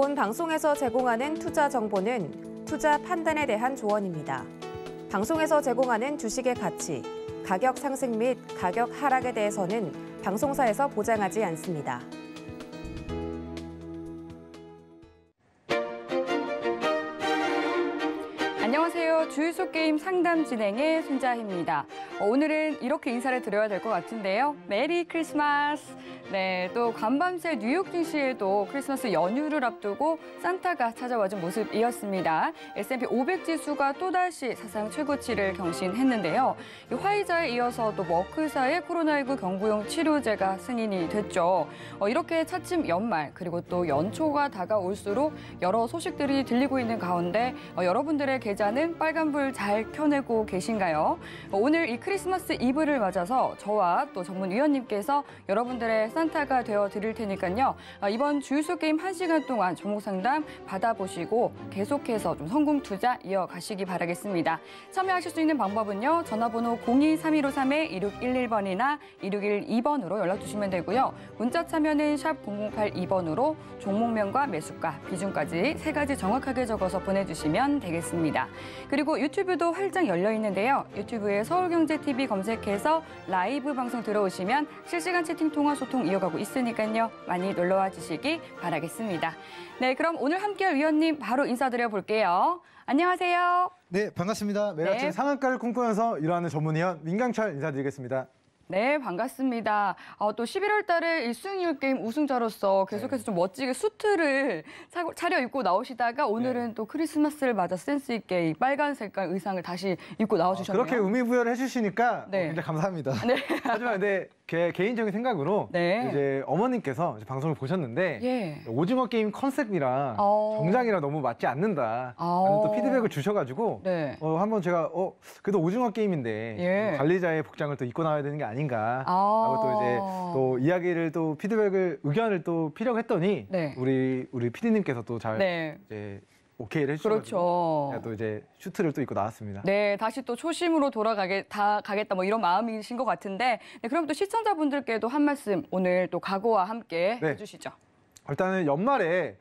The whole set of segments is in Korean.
본 방송에서 제공하는 투자 정보는 투자 판단에 대한 조언입니다. 방송에서 제공하는 주식의 가치, 가격 상승 및 가격 하락에 대해서는 방송사에서 보장하지 않습니다. 안녕하세요. 주유소 게임 상담 진행의 손자희입니다. 오늘은 이렇게 인사를 드려야 될 것 같은데요. 메리 크리스마스! 네, 또 간밤새 뉴욕 증시에도 크리스마스 연휴를 앞두고 산타가 찾아와준 모습이었습니다. S&P 500 지수가 또다시 사상 최고치를 경신했는데요. 화이자에 이어서 또 머크사의 코로나19 경구용 치료제가 승인이 됐죠. 이렇게 차츰 연말 그리고 또 연초가 다가올수록 여러 소식들이 들리고 있는 가운데 여러분들의 계좌는 빨간불 잘 켜내고 계신가요? 오늘 이 크리스마스 이브를 맞아서 저와 또 전문위원님께서 여러분들의 산타가 되어 드릴 테니까요. 이번 주유소 게임 1시간 동안 종목 상담 받아보시고 계속해서 좀 성공 투자 이어가시기 바라겠습니다. 참여하실 수 있는 방법은요. 전화번호 02-3153-2611번이나 2612번으로 연락 주시면 되고요. 문자 참여는 샵 0082번으로 종목명과 매수가, 비중까지 3가지 정확하게 적어서 보내주시면 되겠습니다. 그리고 유튜브도 활짝 열려 있는데요. 유튜브에 서울경제TV 검색해서 라이브 방송 들어오시면 실시간 채팅 통화 소통 이어가고 있으니까요. 많이 놀러와 주시기 바라겠습니다. 네, 그럼 오늘 함께할 위원님 바로 인사드려 볼게요. 안녕하세요. 네, 반갑습니다. 매일 아침 상한가를 꿈꾸면서 일하는 전문위원 민강철 인사드리겠습니다. 네, 반갑습니다. 또 11월 달에 1승률 게임 우승자로서 계속해서 좀 멋지게 수트를 차려입고 나오시다가 오늘은 또 크리스마스를 맞아 센스 있게 이 빨간 색깔 의상을 다시 입고 나와주셨네요. 그렇게 의미부여를 해주시니까 굉장히 감사합니다. 네. 하지만 근데 개인적인 생각으로 이제 어머님께서 이제 방송을 보셨는데 오징어 게임 컨셉이랑 정장이랑 너무 맞지 않는다. 또 피드백을 주셔가지고 한번 제가 그래도 오징어 게임인데 관리자의 복장을 또 입고 나와야 되는 게 아닌가 하고 또 이제 또 이야기를 또 피드백을 의견을 또 피려고 했더니 우리 PD님께서 또 잘 이제 오케이를 해주셔서 제가 또 이제 슈트를 또 입고 나왔습니다. 네, 다시 또 초심으로 가겠다 뭐 이런 마음이신 것 같은데 그럼 또 시청자분들께도 한 말씀 오늘 또 각오와 함께 해주시죠. 일단은 연말에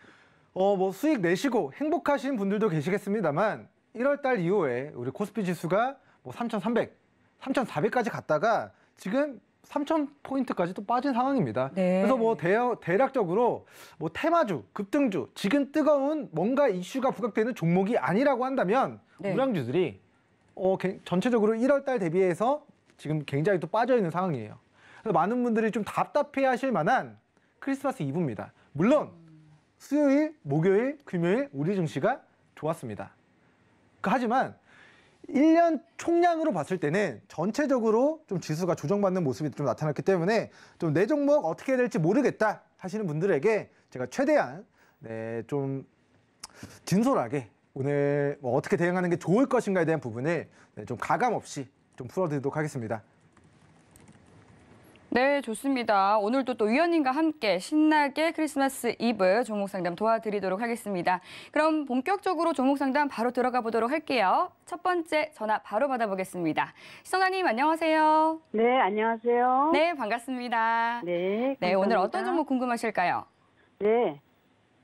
뭐 수익 내시고 행복하신 분들도 계시겠습니다만 1월 달 이후에 우리 코스피 지수가 뭐 3,300, 3,400까지 갔다가 지금 3,000포인트까지 또 빠진 상황입니다. 그래서 뭐 대략적으로 뭐 테마주, 급등주, 지금 뜨거운 뭔가 이슈가 부각되는 종목이 아니라고 한다면 우량주들이 전체적으로 1월 달 대비해서 지금 굉장히 또 빠져 있는 상황이에요. 그래서 많은 분들이 좀 답답해 하실 만한 크리스마스 이브입니다. 물론 수요일, 목요일, 금요일 우리 증시가 좋았습니다. 하지만 1년 총량으로 봤을 때는 전체적으로 좀 지수가 조정받는 모습이 좀 나타났기 때문에 좀 내 종목 어떻게 해야 될지 모르겠다 하시는 분들에게 제가 최대한 좀 진솔하게 오늘 뭐 어떻게 대응하는 게 좋을 것인가에 대한 부분을 좀 가감 없이 좀 풀어드리도록 하겠습니다. 네, 좋습니다. 오늘도 또 위원님과 함께 신나게 크리스마스 이브 종목 상담 도와드리도록 하겠습니다. 그럼 본격적으로 종목 상담 바로 들어가 보도록 할게요. 첫 번째 전화 바로 받아보겠습니다. 시청자님 안녕하세요. 네, 안녕하세요. 네, 반갑습니다. 네, 네, 오늘 어떤 종목 궁금하실까요? 네,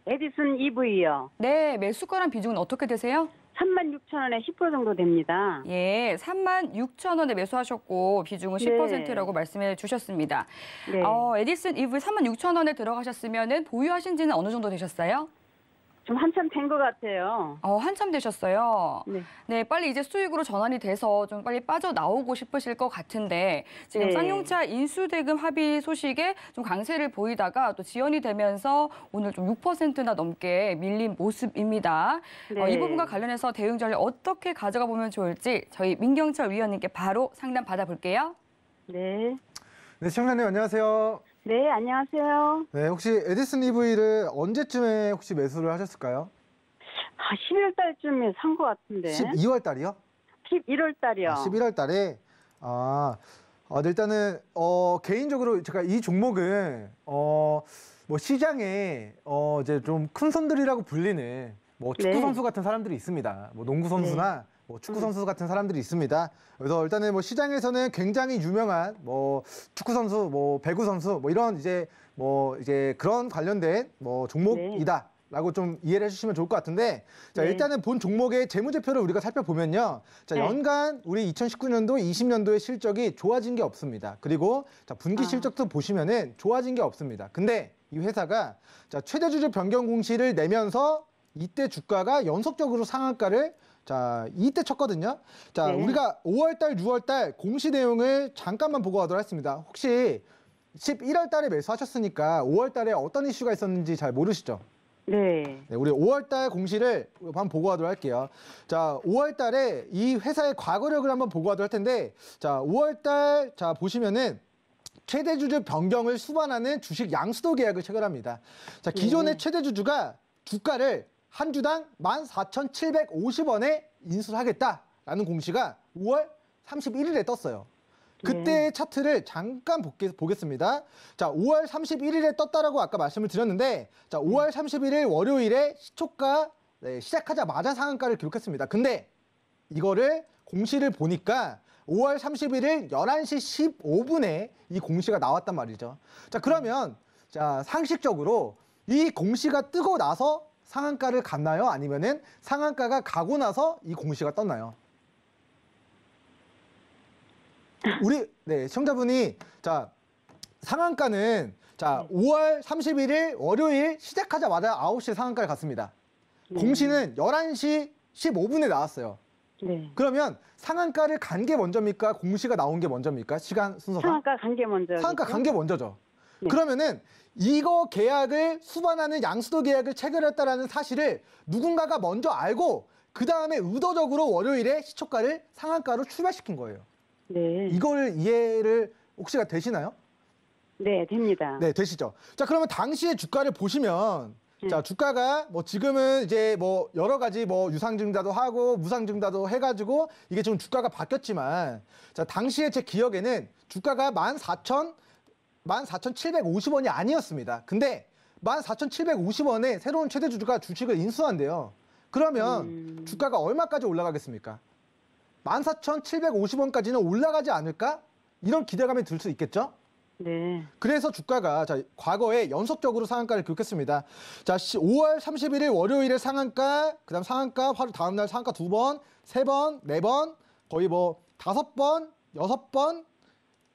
에디슨 EV요. 네, 매수가랑 비중은 어떻게 되세요? 36,000원에 10% 정도 됩니다. 예, 36,000원에 매수하셨고 비중은 10%라고 말씀해 주셨습니다. 네. 에디슨 EV 36,000원에 들어가셨으면 보유하신 지는 어느 정도 되셨어요? 좀 한참 된 것 같아요. 한참 되셨어요. 네. 네, 빨리 이제 수익으로 전환이 돼서 좀 빨리 빠져나오고 싶으실 것 같은데 지금 쌍용차 인수대금 합의 소식에 좀 강세를 보이다가 또 지연이 되면서 오늘 좀 6%나 넘게 밀린 모습입니다. 이 부분과 관련해서 대응 전략 어떻게 가져가 보면 좋을지 저희 민경철 위원님께 바로 상담 받아볼게요. 네. 네, 시청자님 안녕하세요. 네, 안녕하세요. 네, 혹시 에디슨 EV를 언제쯤에 혹시 매수를 하셨을까요? 12월 달쯤에 산 것 같은데. 12월 달이요? 11월 달이요. 11월 달에? 네, 일단은, 개인적으로 제가 이 종목은, 뭐 시장에, 이제 좀 큰 손들이라고 불리는 뭐 축구 선수 같은 사람들이 있습니다. 뭐 농구 선수나 뭐 축구 선수 같은 사람들이 있습니다. 그래서 일단은 뭐 시장에서는 굉장히 유명한 뭐 축구 선수, 뭐 배구 선수, 뭐 이런 이제 그런 관련된 뭐 종목이다. 라고 좀 이해를 해주시면 좋을 것 같은데, 자, 네. 일단은 본 종목의 재무제표를 우리가 살펴보면요. 자, 네. 연간 우리 2019년도, 20년도의 실적이 좋아진 게 없습니다. 그리고 자, 분기 실적도 보시면은 좋아진 게 없습니다. 근데 이 회사가 자, 최대 주주 변경 공시를 내면서 이때 주가가 연속적으로 상한가를 자, 이때 쳤거든요. 자, 네. 우리가 5월달, 6월달 공시 내용을 잠깐만 보고 가도록 하겠습니다. 혹시 11월 달에 매수하셨으니까 5월 달에 어떤 이슈가 있었는지 잘 모르시죠? 네. 네, 우리 5월 달 공시를 한번 보고 가도록 할게요. 자, 5월 달에 이 회사의 과거력을 한번 보고 가도록 할 텐데, 자, 5월 달, 자, 보시면은 최대 주주 변경을 수반하는 주식 양수도 계약을 체결합니다. 자, 기존의 네. 최대 주주가 주가를 한 주당 14,750원에 인수를 하겠다라는 공시가 5월 31일에 떴어요. 그때의 차트를 잠깐 보겠습니다. 자, 5월 31일에 떴다라고 아까 말씀을 드렸는데, 자, 5월 31일 월요일에 시초가 시작하자마자 상한가를 기록했습니다. 근데 이거를 공시를 보니까 5월 31일 11시 15분에 이 공시가 나왔단 말이죠. 자, 그러면 자, 상식적으로 이 공시가 뜨고 나서 상한가를 갔나요? 아니면은 상한가가 가고 나서 이 공시가 떴나요? 우리 시청자분이 자, 상한가는 자, 5월 31일 월요일 시작하자마자 9시에 상한가를 갔습니다. 공시는 11시 15분에 나왔어요. 네. 그러면 상한가를 간 게 먼저입니까? 공시가 나온 게 먼저입니까? 시간 순서가? 상한가 간 게 먼저. 상한가 간 게 먼저죠. 네. 그러면은 이거 계약을 수반하는 양수도 계약을 체결했다라는 사실을 누군가가 먼저 알고 그 다음에 의도적으로 월요일에 시초가를 상한가로 출발시킨 거예요. 네. 이걸 이해를 혹시가 되시나요? 네, 됩니다. 네, 되시죠. 자, 그러면 당시의 주가를 보시면 자, 주가가 뭐 지금은 이제 뭐 여러 가지 뭐 유상증자도 하고 무상증자도 해가지고 이게 좀 주가가 바뀌었지만, 자, 당시에 제 기억에는 주가가 14,750원이 아니었습니다. 근데 14,750원에 새로운 최대 주주가 주식을 인수한대요. 그러면 주가가 얼마까지 올라가겠습니까? 14,750원까지는 올라가지 않을까? 이런 기대감이 들 수 있겠죠? 네. 그래서 주가가 자, 과거에 연속적으로 상한가를 기록했습니다. 자, 5월 31일 월요일에 상한가, 그다음 상한가, 바로 다음 날 상한가 2번, 3번, 4번, 거의 뭐 5번, 6번,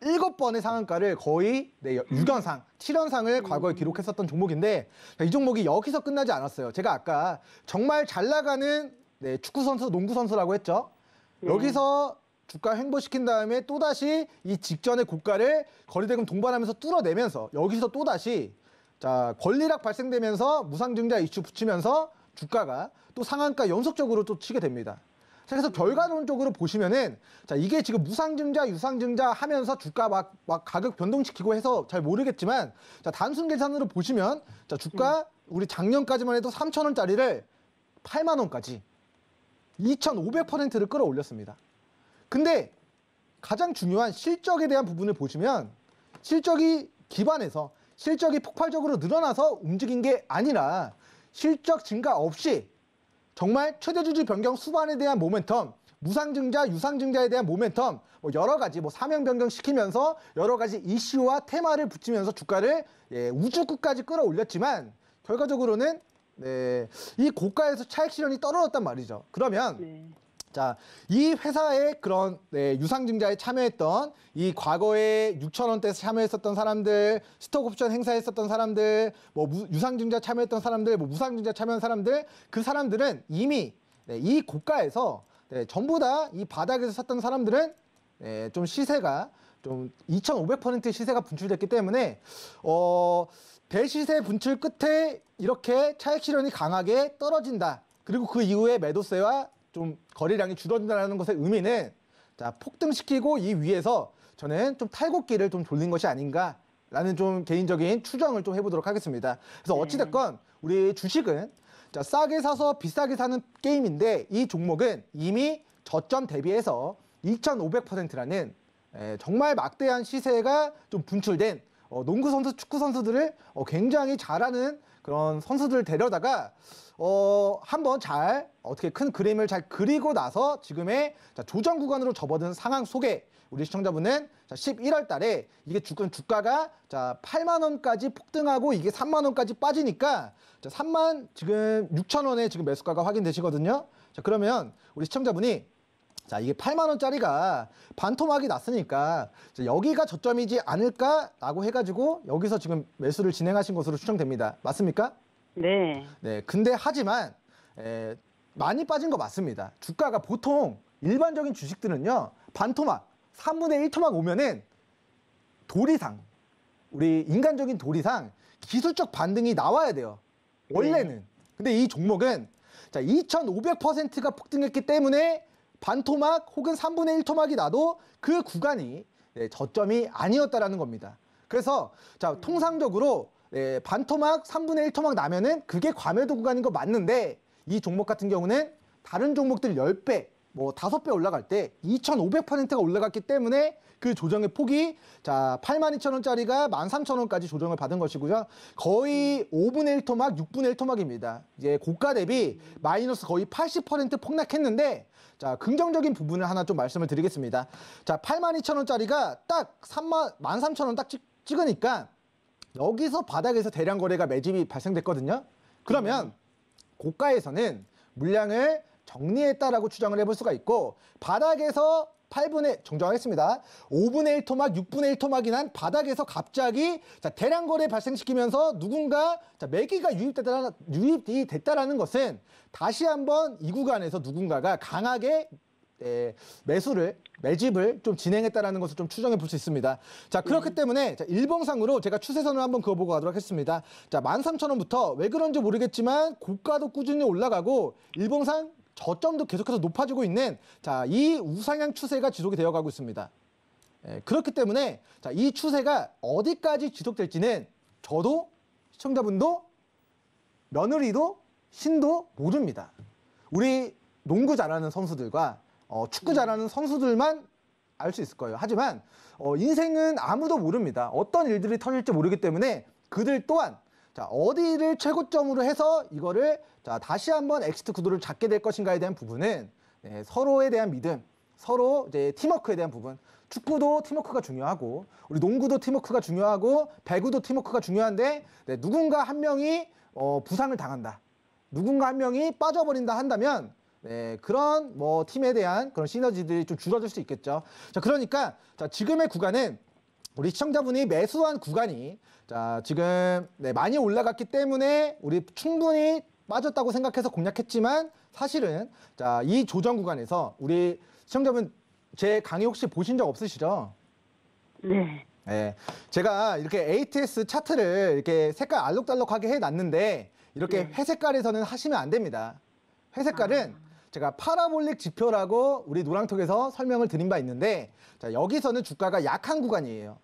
7번의 상한가를 거의 6연상, 7연상을 과거에 기록했었던 종목인데, 자, 이 종목이 여기서 끝나지 않았어요. 제가 아까 정말 잘 나가는 축구 선수, 농구 선수라고 했죠. 여기서 주가 횡보시킨 다음에 또다시 이 직전의 고가를 거래대금 동반하면서 뚫어내면서 여기서 또다시 자, 권리락 발생되면서 무상증자 이슈 붙이면서 주가가 또 상한가 연속적으로 또 치게 됩니다. 자, 그래서 결과론적으로 보시면은 자, 이게 지금 무상증자, 유상증자 하면서 주가 막 가격 변동시키고 해서 잘 모르겠지만, 자, 단순 계산으로 보시면 자, 주가 우리 작년까지만 해도 3,000원짜리를 8만 원까지 2,500%를 끌어올렸습니다. 근데 가장 중요한 실적에 대한 부분을 보시면 실적이 기반해서 실적이 폭발적으로 늘어나서 움직인 게 아니라 실적 증가 없이 정말 최대주주 변경 수반에 대한 모멘텀, 무상증자, 유상증자에 대한 모멘텀, 뭐 여러 가지 뭐 사명 변경 시키면서 여러 가지 이슈와 테마를 붙이면서 주가를 우주끝까지 끌어올렸지만 결과적으로는 이 고가에서 차익 실현이 떨어졌단 말이죠. 그러면 자, 이 회사의 그런 유상증자에 참여했던 이 과거에 6,000원대에서 참여했었던 사람들, 스톡옵션 행사했었던 사람들, 뭐 유상증자 참여했던 사람들, 뭐 무상증자 참여한 사람들, 그 사람들은 이미 이 고가에서 전부 다 이 바닥에서 샀던 사람들은 좀 시세가 좀 2,500% 시세가 분출됐기 때문에 대시세 분출 끝에 이렇게 차익 실현이 강하게 떨어진다. 그리고 그 이후에 매도세와 좀 거래량이 줄어든다는 것의 의미는 자, 폭등시키고 이 위에서 저는 좀 탈곡기를 좀 돌린 것이 아닌가라는 좀 개인적인 추정을 좀 해보도록 하겠습니다. 그래서 어찌됐건 우리 주식은 자, 싸게 사서 비싸게 사는 게임인데 이 종목은 이미 저점 대비해서 2,500%라는 정말 막대한 시세가 좀 분출된 농구 선수, 축구 선수들을 굉장히 잘하는 그런 선수들을 데려다가 한번 잘 어떻게 큰 그림을 잘 그리고 나서 지금의 조정 구간으로 접어든 상황 속에 우리 시청자분은 자, 11월 달에 이게 주가가 자, 8만 원까지 폭등하고 이게 3만 원까지 빠지니까 자, 3만 지금 6천 원에 지금 매수가가 확인되시거든요. 자, 그러면 우리 시청자분이 자, 이게 8만 원짜리가 반토막이 났으니까 여기가 저점이지 않을까라고 해가지고 여기서 지금 매수를 진행하신 것으로 추정됩니다. 맞습니까? 네. 네. 근데 하지만 많이 빠진 거 맞습니다. 주가가 보통 일반적인 주식들은요, 반토막, 3분의 1토막 오면은 도리상, 우리 인간적인 도리상 기술적 반등이 나와야 돼요. 원래는. 근데 이 종목은 자, 2,500%가 폭등했기 때문에 반토막 혹은 3분의 1토막이 나도 그 구간이 저점이 아니었다라는 겁니다. 그래서 자, 통상적으로 반토막, 3분의 1토막 나면은 그게 과매도 구간인 거 맞는데 이 종목 같은 경우는 다른 종목들 10배, 뭐 5배 올라갈 때 2,500%가 올라갔기 때문에 그 조정의 폭이 자 82,000원짜리가 13,000원까지 조정을 받은 것이고요. 거의 5분의 1토막, 6분의 1토막입니다. 이제 고가 대비 마이너스 거의 80% 폭락했는데 자, 긍정적인 부분을 하나 좀 말씀을 드리겠습니다. 자, 82,000원짜리가 딱 13,000원 딱 찍으니까 여기서 바닥에서 대량 거래가 매집이 발생됐거든요. 그러면 고가에서는 물량을 정리했다라고 추정을 해볼 수가 있고 바닥에서 8분의 정정하겠습니다. 5분의 1토막, 6분의 1토막이 난 바닥에서 갑자기 자, 대량 거래 발생시키면서 누군가 자, 매기가 유입이 됐다라는 것은 다시 한번 이 구간에서 누군가가 강하게 매집을 좀 진행했다라는 것을 좀 추정해 볼 수 있습니다. 자, 그렇기 때문에 자, 일봉상으로 제가 추세선을 한번 그어보고 가도록 하겠습니다. 자, 13,000원부터 왜 그런지 모르겠지만 고가도 꾸준히 올라가고 일봉상 저점도 계속해서 높아지고 있는 자, 이 우상향 추세가 지속이 되어가고 있습니다. 그렇기 때문에 자, 이 추세가 어디까지 지속될지는 저도 시청자분도 며느리도 신도 모릅니다. 우리 농구 잘하는 선수들과 축구 잘하는 선수들만 알 수 있을 거예요. 하지만 인생은 아무도 모릅니다. 어떤 일들이 터질지 모르기 때문에 그들 또한 자, 어디를 최고점으로 해서 이거를 자, 다시 한번 엑시트 구도를 잡게 될 것인가에 대한 부분은 서로에 대한 믿음, 서로 이제 팀워크에 대한 부분. 축구도 팀워크가 중요하고 우리 농구도 팀워크가 중요하고 배구도 팀워크가 중요한데 누군가 한 명이 부상을 당한다. 누군가 한 명이 빠져버린다 한다면 그런 뭐 팀에 대한 그런 시너지들이 좀 줄어들 수 있겠죠. 자, 그러니까 자, 지금의 구간은 우리 시청자분이 매수한 구간이 자, 지금 많이 올라갔기 때문에 우리 충분히 빠졌다고 생각해서 공략했지만 사실은 자, 이 조정 구간에서 우리 시청자분 제 강의 혹시 보신 적 없으시죠? 네. 네. 제가 이렇게 ATS 차트를 이렇게 색깔 알록달록하게 해놨는데 이렇게 회색깔에서는 하시면 안 됩니다. 회색깔은 제가 파라볼릭 지표라고 우리 노랑톡에서 설명을 드린 바 있는데 자, 여기서는 주가가 약한 구간이에요.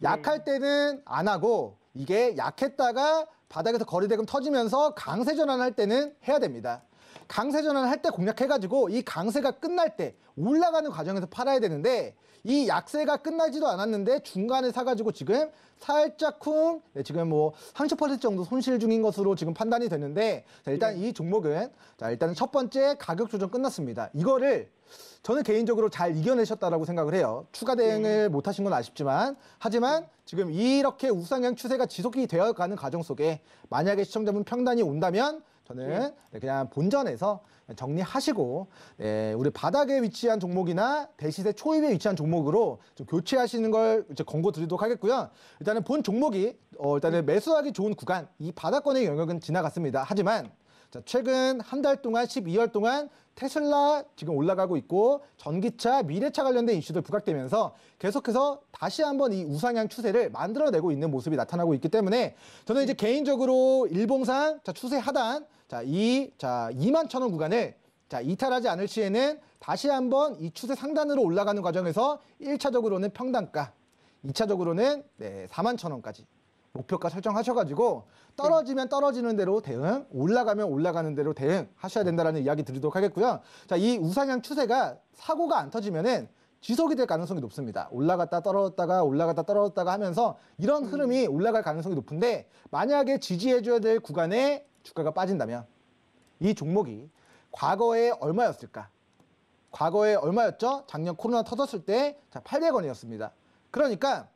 약할 때는 안 하고 이게 약했다가 바닥에서 거래대금 터지면서 강세 전환할 때는 해야 됩니다. 강세 전환할 때 공략해가지고 이 강세가 끝날 때 올라가는 과정에서 팔아야 되는데 이 약세가 끝나지도 않았는데 중간에 사가지고 지금 살짝쿵 지금 뭐 30% 정도 손실 중인 것으로 지금 판단이 됐는데 자, 일단 이 종목은 자, 일단 첫 번째 가격 조정 끝났습니다. 이거를 저는 개인적으로 잘 이겨내셨다라고 생각을 해요. 추가 대응을 못 하신 건 아쉽지만 하지만 지금 이렇게 우상향 추세가 지속이 되어가는 과정 속에 만약에 시청자분 평단이 온다면 저는 그냥 본전에서 정리하시고 우리 바닥에 위치한 종목이나 대시세 초입에 위치한 종목으로 좀 교체하시는 걸 이제 권고 드리도록 하겠고요. 일단은 본 종목이 일단은 매수하기 좋은 구간 이 바닥권의 영역은 지나갔습니다. 하지만 자, 최근 한 달 동안 12월 동안 테슬라 지금 올라가고 있고 전기차, 미래차 관련된 이슈들 부각되면서 계속해서 다시 한번 이 우상향 추세를 만들어내고 있는 모습이 나타나고 있기 때문에 저는 이제 개인적으로 일봉상 자, 추세 하단 자, 21,000원 구간을 자, 이탈하지 않을 시에는 다시 한번 이 추세 상단으로 올라가는 과정에서 1차적으로는 평단가, 2차적으로는 41,000원까지 목표가 설정하셔가지고 떨어지면 떨어지는 대로 대응, 올라가면 올라가는 대로 대응하셔야 된다는 이야기 드리도록 하겠고요. 자, 이 우상향 추세가 사고가 안 터지면은 지속이 될 가능성이 높습니다. 올라갔다 떨어졌다가 올라갔다 떨어졌다가 하면서 이런 흐름이 올라갈 가능성이 높은데 만약에 지지해줘야 될 구간에 주가가 빠진다면 이 종목이 과거에 얼마였을까? 과거에 얼마였죠? 작년 코로나 터졌을 때 800원이었습니다. 그러니까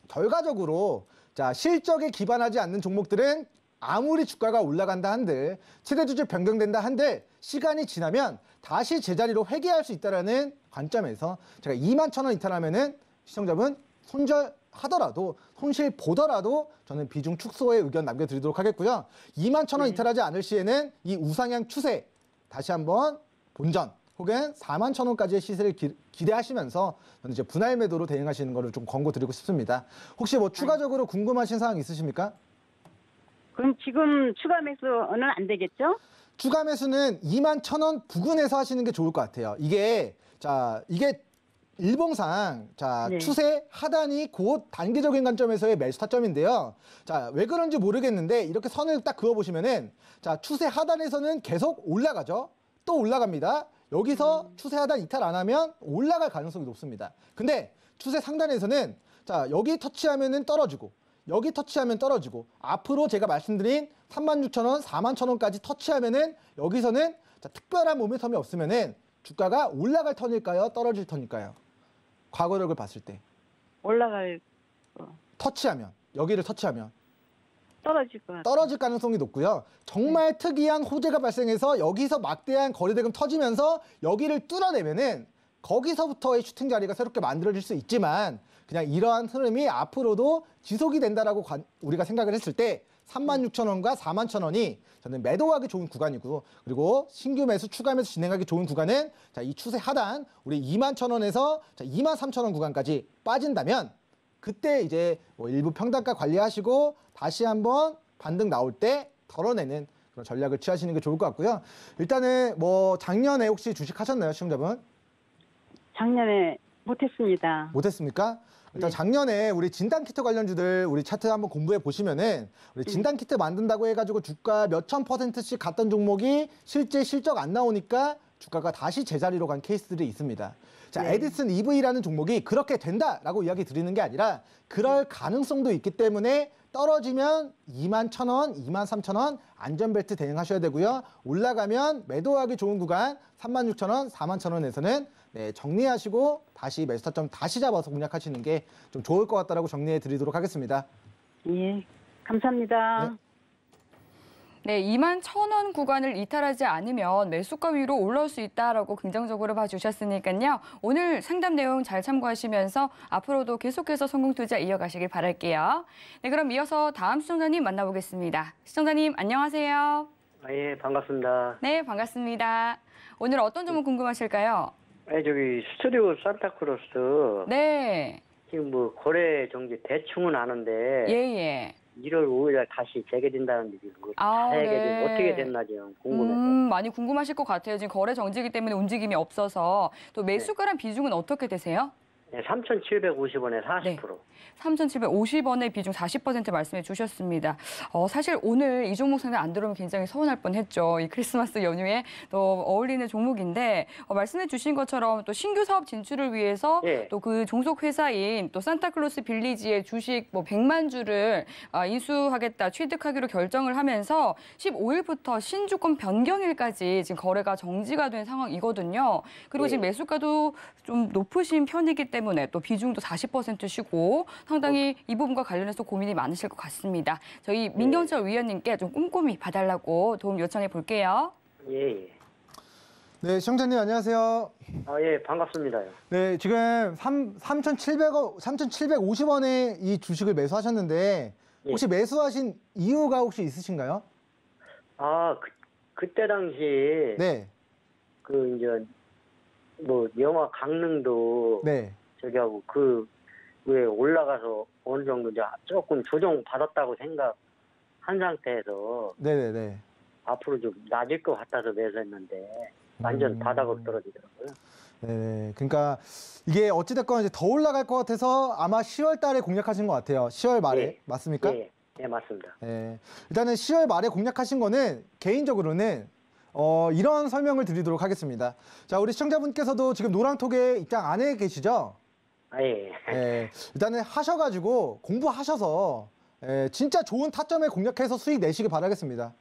결과적으로 자, 실적에 기반하지 않는 종목들은 아무리 주가가 올라간다 한들 최대 주주 변경된다 한들 시간이 지나면 다시 제자리로 회귀할 수 있다는 관점에서 제가 21,000원 이탈하면은 시청자분 손절하더라도 손실 보더라도 저는 비중 축소의 의견 남겨드리도록 하겠고요. 21,000원 이탈하지 않을 시에는 이 우상향 추세 다시 한번 본전 혹은 41,000원까지의 시세를 기대하시면서 저는 이제 분할 매도로 대응하시는 거를 좀 권고드리고 싶습니다. 혹시 뭐 추가적으로 궁금하신 사항 있으십니까? 그럼 지금 추가 매수는 안 되겠죠? 추가 매수는 21,000원 부근에서 하시는 게 좋을 것 같아요. 이게 일봉상 네. 추세 하단이 곧 단기적인 관점에서의 매수 타점인데요. 자, 왜 그런지 모르겠는데 이렇게 선을 딱 그어 보시면은 자, 추세 하단에서는 계속 올라가죠. 또 올라갑니다. 여기서 추세 하단 이탈 안 하면 올라갈 가능성이 높습니다. 근데 추세 상단에서는 자, 여기 터치하면은 떨어지고 여기 터치하면 떨어지고 앞으로 제가 말씀드린 36,000원, 41,000원까지 터치하면은 여기서는 자, 특별한 모멘텀이 없으면은 주가가 올라갈 턴일까요? 떨어질 턴일까요? 과거력을 봤을 때 올라갈 터치하면 여기를 터치하면 떨어질 것 같아요. 떨어질 가능성이 높고요. 정말 특이한 호재가 발생해서 여기서 막대한 거래대금 터지면서 여기를 뚫어내면은 거기서부터의 슈팅 자리가 새롭게 만들어질 수 있지만 그냥 이러한 흐름이 앞으로도 지속이 된다라고 우리가 생각을 했을 때 36,000원과 41,000원이 저는 매도하기 좋은 구간이고 그리고 신규 매수, 추가 매수 진행하기 좋은 구간은 자, 이 추세 하단 우리 21,000원에서 23,000원 구간까지 빠진다면 그때 이제 뭐 일부 평단가 관리하시고 다시 한번 반등 나올 때 덜어내는 그런 전략을 취하시는 게 좋을 것 같고요. 일단은 뭐 작년에 혹시 주식 하셨나요, 시청자분? 작년에 못했습니다. 못했습니까? 일단 네. 작년에 우리 진단키트 관련주들 우리 차트 한번 공부해 보시면은 우리 진단키트 만든다고 해가지고 주가 몇천 %씩 갔던 종목이 실제 실적 안 나오니까 주가가 다시 제자리로 간 케이스들이 있습니다. 자, 네. 에디슨 EV라는 종목이 그렇게 된다라고 이야기 드리는 게 아니라 그럴 가능성도 있기 때문에 떨어지면 21,000원, 23,000원 안전벨트 대응하셔야 되고요. 올라가면 매도하기 좋은 구간 36,000원, 41,000원에서는 네, 정리하시고 다시 매수 타점 다시 잡아서 공략하시는 게 좀 좋을 것 같다라고 정리해 드리도록 하겠습니다. 예, 감사합니다. 네, 21,000원 구간을 이탈하지 않으면 매수가 위로 올라올 수 있다라고 긍정적으로 봐주셨으니까요. 오늘 상담 내용 잘 참고하시면서 앞으로도 계속해서 성공 투자 이어가시길 바랄게요. 네, 그럼 이어서 다음 시청자님 만나보겠습니다. 시청자님 안녕하세요. 예, 반갑습니다. 네, 반갑습니다. 오늘 어떤 종목 궁금하실까요? 저기 스튜디오 산타크로스 네, 지금 뭐 거래 정지 대충은 아는데 예. 1월 5일에 다시 재개된다는데 지금 그 아, 재개 네. 어떻게 됐나 좀 궁금해서. 많이 궁금하실 것 같아요. 지금 거래 정지기 때문에 움직임이 없어서. 또 매수가랑 비중은 어떻게 되세요? 네, 3,750원에 40%. 네. 3,750원의 비중 40% 말씀해 주셨습니다. 사실 오늘 이 종목 상담 안 들어오면 굉장히 서운할 뻔했죠. 이 크리스마스 연휴에 또 어울리는 종목인데 말씀해 주신 것처럼 또 신규 사업 진출을 위해서 예. 또 그 종속 회사인 또 산타클로스 빌리지의 주식 뭐 100만 주를 인수하겠다 취득하기로 결정을 하면서 15일부터 신주권 변경일까지 지금 거래가 정지가 된 상황이거든요. 그리고 예. 지금 매수가도 좀 높으신 편이기 때문에 또 비중도 40%시고 상당히 이 부분과 관련해서 고민이 많으실 것 같습니다. 저희 민경철 위원님께 좀 꼼꼼히 봐달라고 도움 요청해 볼게요. 예. 네, 시청자님 안녕하세요. 예, 반갑습니다요. 네, 지금 3,750원에 이 주식을 매수하셨는데 혹시 매수하신 이유가 혹시 있으신가요? 그때 당시 네, 그 이제 뭐 영화 강릉도 네. 저기 하고 그 왜 올라가서 어느 정도 이제 조금 조정 받았다고 생각한 상태에서 네네네. 앞으로 좀 낮을 것 같아서 매수했는데 완전 바닥으로 떨어지더라고요. 네, 그러니까 이게 어찌됐건 이제 더 올라갈 것 같아서 아마 10월 달에 공략하신 것 같아요. 10월 말에. 예. 맞습니까? 예, 맞습니다. 네. 일단은 10월 말에 공략하신 거는 개인적으로는 이런 설명을 드리도록 하겠습니다. 자, 우리 시청자분께서도 지금 노랑톡에 입장 안 해 계시죠? 예. 예, 일단은 하셔가지고 공부하셔서 진짜 좋은 타점에 공략해서 수익 내시길 바라겠습니다.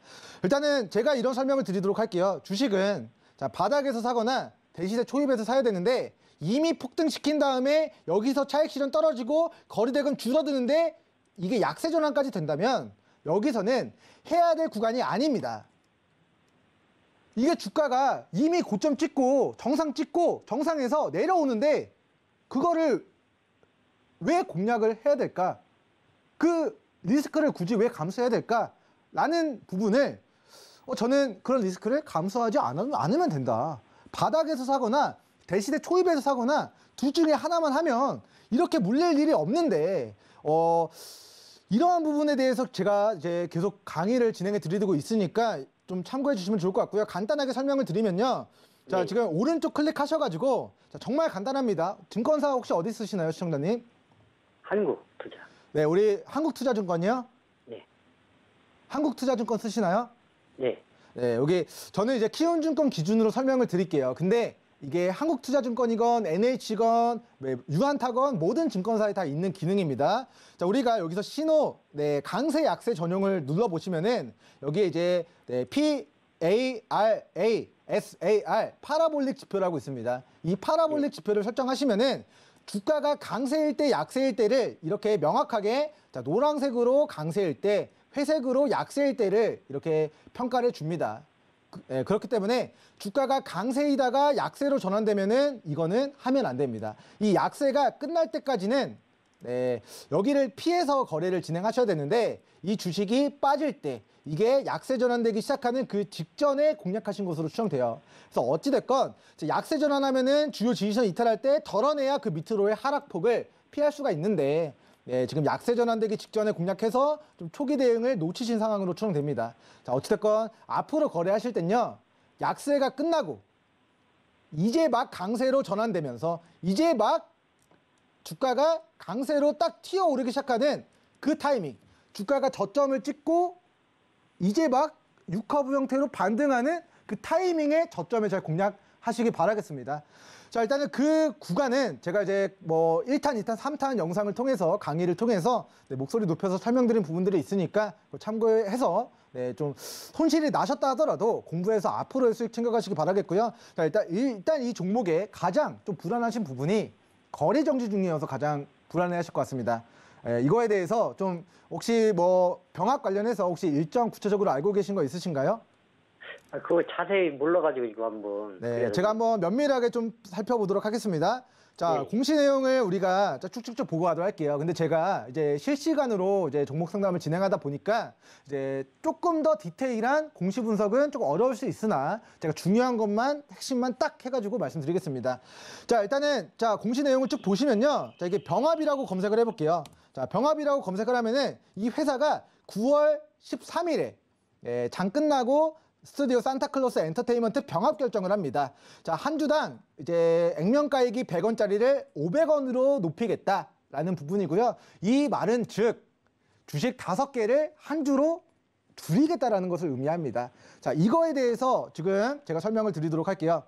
일단은 제가 이런 설명을 드리도록 할게요. 주식은 자, 바닥에서 사거나 대시세 초입에서 사야 되는데 이미 폭등시킨 다음에 여기서 차익 실현 떨어지고 거래대금 줄어드는데 이게 약세 전환까지 된다면 여기서는 해야 될 구간이 아닙니다. 이게 주가가 이미 고점 찍고 정상에서 내려오는데 그거를 왜 공략을 해야 될까? 그 리스크를 굳이 왜 감수해야 될까라는 부분을 저는 그런 리스크를 감수하지 않으면 된다. 바닥에서 사거나 대시세 초입에서 사거나 둘 중에 하나만 하면 이렇게 물릴 일이 없는데 이러한 부분에 대해서 제가 이제 계속 강의를 진행해 드리고 있으니까 좀 참고해 주시면 좋을 것 같고요. 간단하게 설명을 드리면요. 자, 네. 지금 오른쪽 클릭하셔가지고 자, 정말 간단합니다. 증권사 혹시 어디 쓰시나요, 시청자님? 한국투자. 네, 우리 한국투자증권이요? 네. 한국투자증권 쓰시나요? 네. 네, 여기 저는 이제 키움증권 기준으로 설명을 드릴게요. 근데 이게 한국투자증권이건 NH건 유한타건 모든 증권사에 다 있는 기능입니다. 자, 우리가 여기서 신호 강세 약세 전용을 눌러 보시면은 여기에 이제 PARA 파라볼릭 지표라고 있습니다. 이 파라볼릭 지표를 설정하시면은 주가가 강세일 때 약세일 때를 이렇게 명확하게 자, 노란색으로 강세일 때 회색으로 약세일 때를 이렇게 평가를 줍니다. 그렇기 때문에 주가가 강세이다가 약세로 전환되면은 이거는 하면 안 됩니다. 이 약세가 끝날 때까지는 여기를 피해서 거래를 진행하셔야 되는데 이 주식이 빠질 때 이게 약세 전환되기 시작하는 그 직전에 공략하신 것으로 추정돼요. 그래서 어찌됐건 약세 전환하면은 주요 지지선 이탈할 때 덜어내야 그 밑으로의 하락폭을 피할 수가 있는데 지금 약세 전환되기 직전에 공략해서 좀 초기 대응을 놓치신 상황으로 추정됩니다. 자, 어찌됐건 앞으로 거래하실 땐요, 약세가 끝나고 이제 막 강세로 전환되면서 이제 막 주가가 강세로 딱 튀어오르기 시작하는 그 타이밍, 주가가 저점을 찍고 이제 막 U커브 형태로 반등하는 그 타이밍에 저점에 잘 공략하시기 바라겠습니다. 자, 일단은 그 구간은 제가 이제 뭐 1탄, 2탄, 3탄 영상을 통해서 강의를 통해서 목소리 높여서 설명드린 부분들이 있으니까 참고해서 좀 손실이 나셨다 하더라도 공부해서 앞으로의 수익 챙겨가시기 바라겠고요. 자, 일단 이 종목에 가장 좀 불안하신 부분이 거래 정지 중이어서 가장 불안해하실 것 같습니다. 이거에 대해서 좀 혹시 뭐 병합 관련해서 혹시 일정 구체적으로 알고 계신 거 있으신가요? 그거 자세히 몰라가지고 이거 한번. 네, 제가 한번 면밀하게 좀 살펴보도록 하겠습니다. 자, 네. 공시 내용을 우리가 쭉쭉쭉 보고 가도록 할게요. 근데 제가 이제 실시간으로 이제 종목 상담을 진행하다 보니까 이제 조금 더 디테일한 공시 분석은 조금 어려울 수 있으나 제가 중요한 것만 핵심만 딱 해가지고 말씀드리겠습니다. 자, 일단은 자 공시 내용을 쭉 보시면요, 자 이게 병합이라고 검색을 해볼게요. 자, 병합이라고 검색을 하면은 이 회사가 9월 13일에 장 끝나고 스튜디오 산타클로스 엔터테인먼트 병합 결정을 합니다. 자, 한 주당 이제 액면가액이 100원짜리를 500원으로 높이겠다라는 부분이고요. 이 말은 즉 주식 5개를 한 주로 줄이겠다라는 것을 의미합니다. 자, 이거에 대해서 지금 제가 설명을 드리도록 할게요.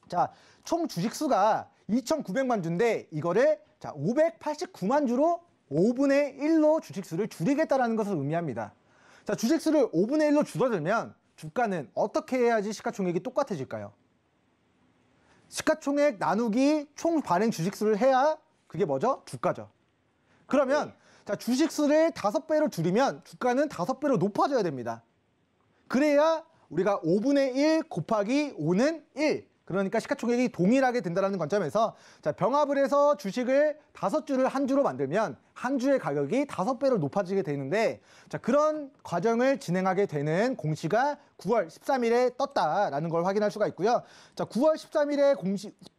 자, 총 주식 수가 2,900만 주인데 이거를 자 589만 주로 5분의 1로 주식 수를 줄이겠다라는 것을 의미합니다. 자, 주식 수를 5분의 1로 줄어들면 주가는 어떻게 해야지 시가총액이 똑같아질까요? 시가총액 나누기 총 발행 주식수를 해야 그게 뭐죠? 주가죠. 그러면 자, 주식수를 5배로 줄이면 주가는 5배로 높아져야 됩니다. 그래야 우리가 5분의 1 곱하기 5는 1. 그러니까 시가총액이 동일하게 된다는 관점에서 자, 병합을 해서 주식을 5주를 한 주로 만들면 한 주의 가격이 5배로 높아지게 되는데 자, 그런 과정을 진행하게 되는 공시가 9월 13일에 떴다라는 걸 확인할 수가 있고요. 자, 9월 13일에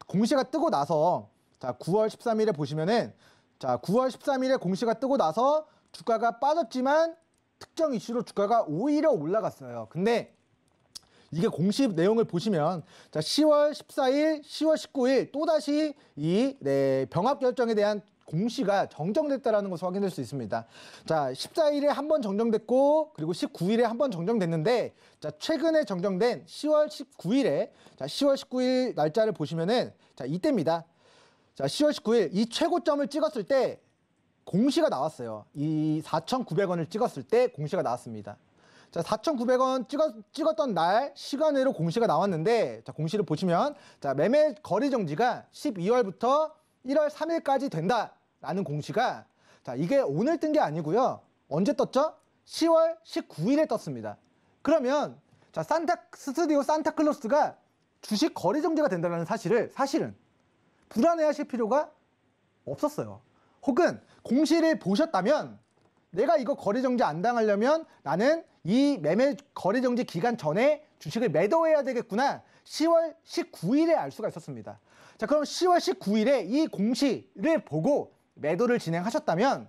공시가 뜨고 나서 자, 9월 13일에 보시면은 자, 9월 13일에 공시가 뜨고 나서 주가가 빠졌지만 특정 이슈로 주가가 오히려 올라갔어요. 근데 이게 공시 내용을 보시면 자, 10월 14일, 10월 19일 또다시 이 병합 결정에 대한 공시가 정정됐다라는 것을 확인할 수 있습니다. 자, 14일에 한 번 정정됐고 그리고 19일에 한 번 정정됐는데 자, 최근에 정정된 10월 19일에 자, 10월 19일 날짜를 보시면은 자, 이때입니다. 자, 10월 19일 이 최고점을 찍었을 때 공시가 나왔어요. 이 4,900원을 찍었을 때 공시가 나왔습니다. 자, 4,900원 찍었던 날 시간으로 공시가 나왔는데, 자, 공시를 보시면, 자, 매매 거래 정지가 12월부터 1월 3일까지 된다라는 공시가, 자, 이게 오늘 뜬 게 아니고요. 언제 떴죠? 10월 19일에 떴습니다. 그러면, 자, 스튜디오 산타클로스가 주식 거래 정지가 된다는 사실은 불안해하실 필요가 없었어요. 혹은 공시를 보셨다면 내가 이거 거래 정지 안 당하려면 나는 이 매매 거래 정지 기간 전에 주식을 매도해야 되겠구나. 10월 19일에 알 수가 있었습니다. 자, 그럼 10월 19일에 이 공시를 보고 매도를 진행하셨다면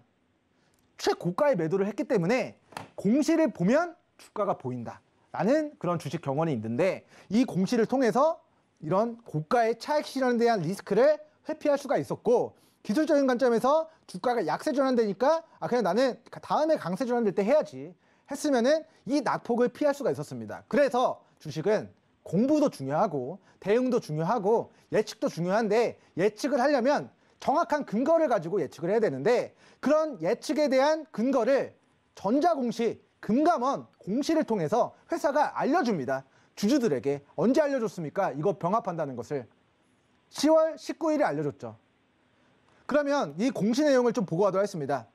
최고가의 매도를 했기 때문에 공시를 보면 주가가 보인다 라는 그런 주식 경험이 있는데, 이 공시를 통해서 이런 고가의 차익 실현에 대한 리스크를 회피할 수가 있었고, 기술적인 관점에서 주가가 약세 전환되니까 그냥 나는 다음에 강세 전환될 때 해야지 했으면은 이 낙폭을 피할 수가 있었습니다. 그래서 주식은 공부도 중요하고 대응도 중요하고 예측도 중요한데, 예측을 하려면 정확한 근거를 가지고 예측을 해야 되는데, 그런 예측에 대한 근거를 전자공시, 금감원 공시를 통해서 회사가 알려줍니다. 주주들에게. 언제 알려줬습니까? 이거 병합한다는 것을 10월 19일에 알려줬죠. 그러면 이 공시 내용을 좀 보고 가도록 하겠습니다.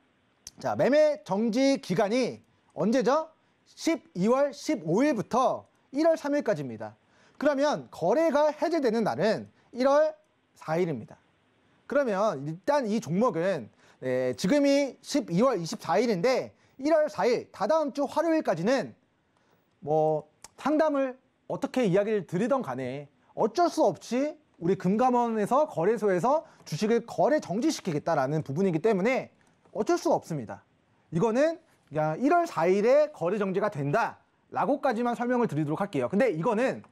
자, 매매 정지 기간이 언제죠? 12월 15일부터 1월 3일까지입니다. 그러면 거래가 해제되는 날은 1월 4일입니다. 그러면 일단 이 종목은 지금이 12월 24일인데 1월 4일, 다다음 주 화요일까지는 뭐 상담을 어떻게 이야기를 드리던 간에 어쩔 수 없이 우리 금감원에서 거래소에서 주식을 거래 정지시키겠다라는 부분이기 때문에 어쩔 수가 없습니다. 이거는 그냥 1월 4일에 거래 정지가 된다라고까지만 설명을 드리도록 할게요. 근데 이거는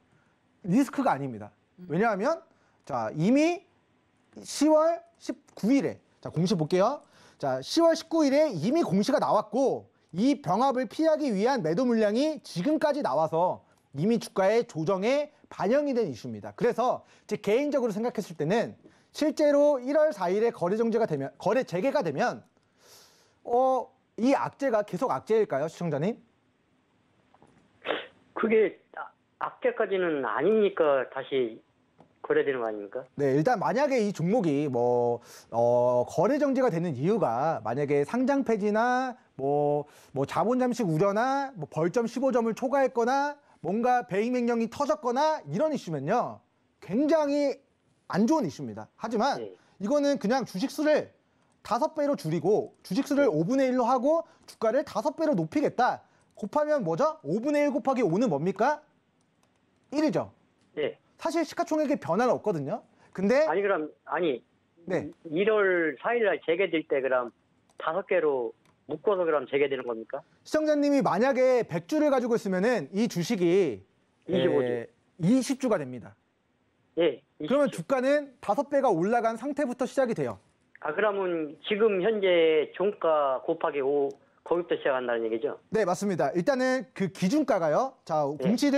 리스크가 아닙니다. 왜냐하면 자, 이미 10월 19일에 자, 공시 볼게요. 자, 10월 19일에 이미 공시가 나왔고, 이 병합을 피하기 위한 매도 물량이 지금까지 나와서 이미 주가의 조정에 반영이 된 이슈입니다. 그래서 제 개인적으로 생각했을 때는 실제로 1월 4일에 거래 정지가 되면, 거래 재개가 되면 이 악재가 계속 악재일까요, 시청자님? 그게 악재까지는 아니니까 다시 거래되는 거 아닙니까? 네, 일단 만약에 이 종목이 거래 정지가 되는 이유가 만약에 상장 폐지나 자본 잠식 우려나 벌점 15점을 초과했거나 뭔가 배임 횡령이 터졌거나 이런 이슈면요, 굉장히 안 좋은 이슈입니다. 하지만 네. 이거는 그냥 주식수를 5배로 줄이고 주식수를 5분의 1로 하고 주가를 5배로 높이겠다. 곱하면 뭐죠? 5분의 1 곱하기 5는 뭡니까? 1이죠. 네. 사실 시가총액에 변화는 없거든요. 근데 아니 네. 1월 4일날 재개될 때 그럼 5개로 묶어서 그럼 재개되는 겁니까? 시청자님이 만약에 100주를 가지고 있으면은 이 주식이 25주. 20주가 됩니다. 예. 그러면 주가는 5배가 올라간 상태부터 시작이 돼요. 그러면 지금 현재 종가 곱하기 5 거기부터 시작한다는 얘기죠? 네, 맞습니다. 일단은 그 기준가가요. 자,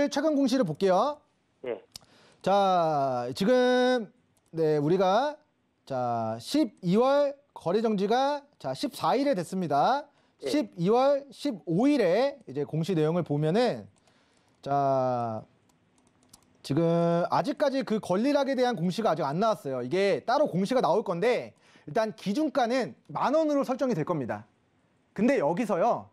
최근 공시를 볼게요. 예. 자, 지금 우리가 자, 12월 거래 정지가 자, 14일에 됐습니다. 예. 12월 15일에 이제 공시 내용을 보면은 자, 지금 아직까지 그 권리락에 대한 공시가 아직 안 나왔어요. 이게 따로 공시가 나올 건데 일단 기준가는 10,000원으로 설정이 될 겁니다. 근데 여기서요,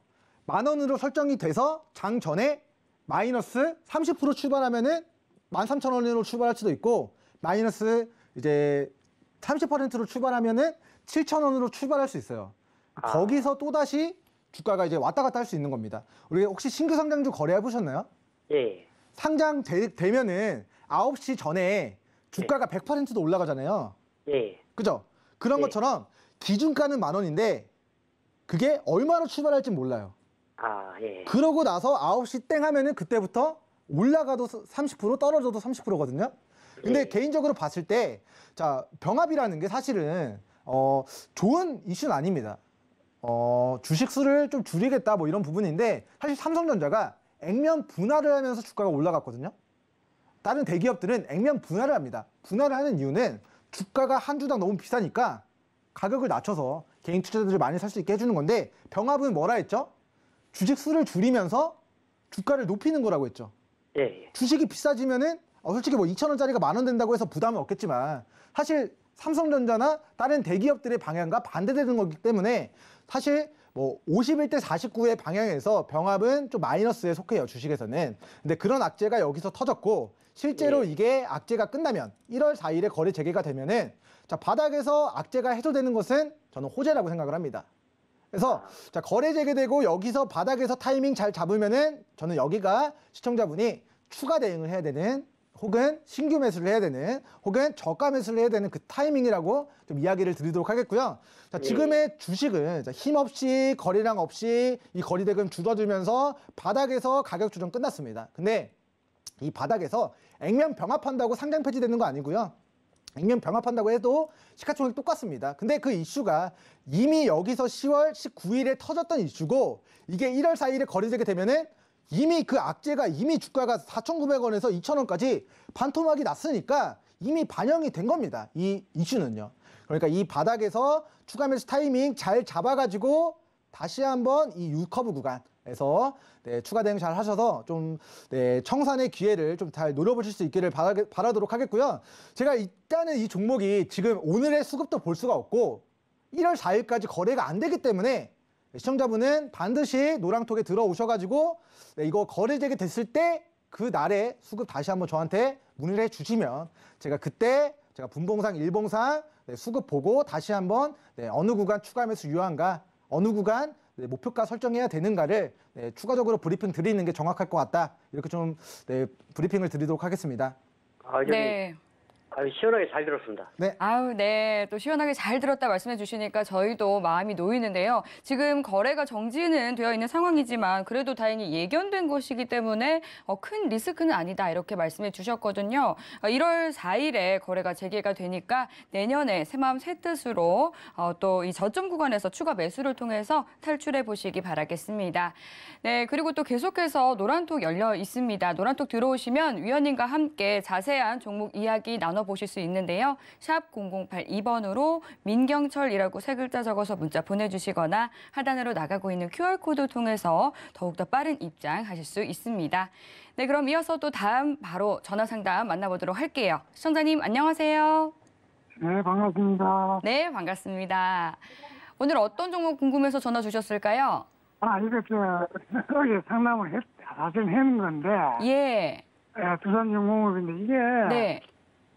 10,000원으로 설정이 돼서 장 전에 마이너스 30% 출발하면은 13,000원으로 출발할 수도 있고, 마이너스 이제 30%로 출발하면은 7,000원으로 출발할 수 있어요. 거기서 또다시 주가가 이제 왔다 갔다 할 수 있는 겁니다. 우리 혹시 신규 상장주 거래해 보셨나요? 예. 상장되면은 9시 전에 주가가 100%도 올라가잖아요. 예. 그죠? 그런 것처럼 기준가는 10,000원인데 그게 얼마로 출발할지 몰라요. 예. 그러고 나서 9시 땡 하면은 그때부터 올라가도 30% 떨어져도 30%거든요. 근데 개인적으로 봤을 때 자, 병합이라는 게 사실은 좋은 이슈는 아닙니다. 주식 수를 좀 줄이겠다 뭐 이런 부분인데, 사실 삼성전자가 액면 분할을 하면서 주가가 올라갔거든요. 다른 대기업들은 액면 분할을 합니다. 분할을 하는 이유는 주가가 한 주당 너무 비싸니까 가격을 낮춰서 개인 투자자들이 많이 살 수 있게 해주는 건데, 병합은 뭐라 했죠? 주식 수를 줄이면서 주가를 높이는 거라고 했죠. 예, 예. 주식이 비싸지면은 솔직히 뭐 2,000원짜리가 10,000원 된다고 해서 부담은 없겠지만 사실 삼성전자나 다른 대기업들의 방향과 반대되는 거기 때문에 사실 뭐 51대 49의 방향에서 병합은 좀 마이너스에 속해요, 주식에서는. 근데 그런 악재가 여기서 터졌고 실제로 이게 악재가 끝나면 1월 4일에 거래 재개가 되면은 자, 바닥에서 악재가 해소되는 것은 저는 호재라고 생각을 합니다. 그래서 자, 거래 재개되고 여기서 바닥에서 타이밍 잘 잡으면은 저는 여기가 시청자분이 추가 대응을 해야 되는 혹은 신규 매수를 해야 되는 혹은 저가 매수를 해야 되는 그 타이밍이라고 좀 이야기를 드리도록 하겠고요. 자, 지금의 주식은 힘없이 거래량 없이 이 거리대금 줄어들면서 바닥에서 가격 조정 끝났습니다. 근데 이 바닥에서 액면 병합한다고 상장 폐지되는 거 아니고요. 액면 병합한다고 해도 시가총액 똑같습니다. 근데 그 이슈가 이미 여기서 10월 19일에 터졌던 이슈고 이게 1월 4일에 거래되게 되면은 이미 그 악재가 이미 주가가 4,900원에서 2,000원까지 반토막이 났으니까 이미 반영이 된 겁니다. 이 이슈는요. 그러니까 이 바닥에서 추가 매수 타이밍 잘 잡아가지고 다시 한번 이 U커브 구간에서 추가 대응 잘 하셔서 좀 청산의 기회를 좀 잘 노려보실 수 있기를 바라도록 하겠고요. 제가 일단은 이 종목이 지금 오늘의 수급도 볼 수가 없고 1월 4일까지 거래가 안 되기 때문에 시청자분은 반드시 노랑톡에 들어오셔가지고 이거 거래 재개됐을 때 그 날에 수급 다시 한번 저한테 문의를 해주시면 제가 그때 제가 분봉상, 일봉상 수급 보고 다시 한번 어느 구간 추가 매수 유한가, 어느 구간 목표가 설정해야 되는가를 추가적으로 브리핑 드리는 게 정확할 것 같다. 이렇게 좀 브리핑을 드리도록 하겠습니다. 네. 아주 시원하게 잘 들었습니다. 네. 아유, 네. 또 시원하게 잘 들었다 말씀해 주시니까 저희도 마음이 놓이는데요. 지금 거래가 정지는 되어 있는 상황이지만 그래도 다행히 예견된 것이기 때문에 큰 리스크는 아니다 이렇게 말씀해 주셨거든요. 1월 4일에 거래가 재개가 되니까 내년에 새마음 새뜻으로 또 이 저점 구간에서 추가 매수를 통해서 탈출해 보시기 바라겠습니다. 네, 그리고 또 계속해서 노란톡 열려 있습니다. 노란톡 들어오시면 위원님과 함께 자세한 종목 이야기 나눠보실 수 있는데요. 샵 0082번으로 민경철이라고 세 글자 적어서 문자 보내주시거나 하단으로 나가고 있는 QR코드 통해서 더욱더 빠른 입장하실 수 있습니다. 네, 그럼 이어서 또 다음 바로 전화 상담 만나보도록 할게요. 시청자님 안녕하세요. 네, 반갑습니다. 네, 반갑습니다. 오늘 어떤 종목 궁금해서 전화 주셨을까요? 이거 어제 상담을 사실 했는 건데, 예. 두산중공업인데 이게 네.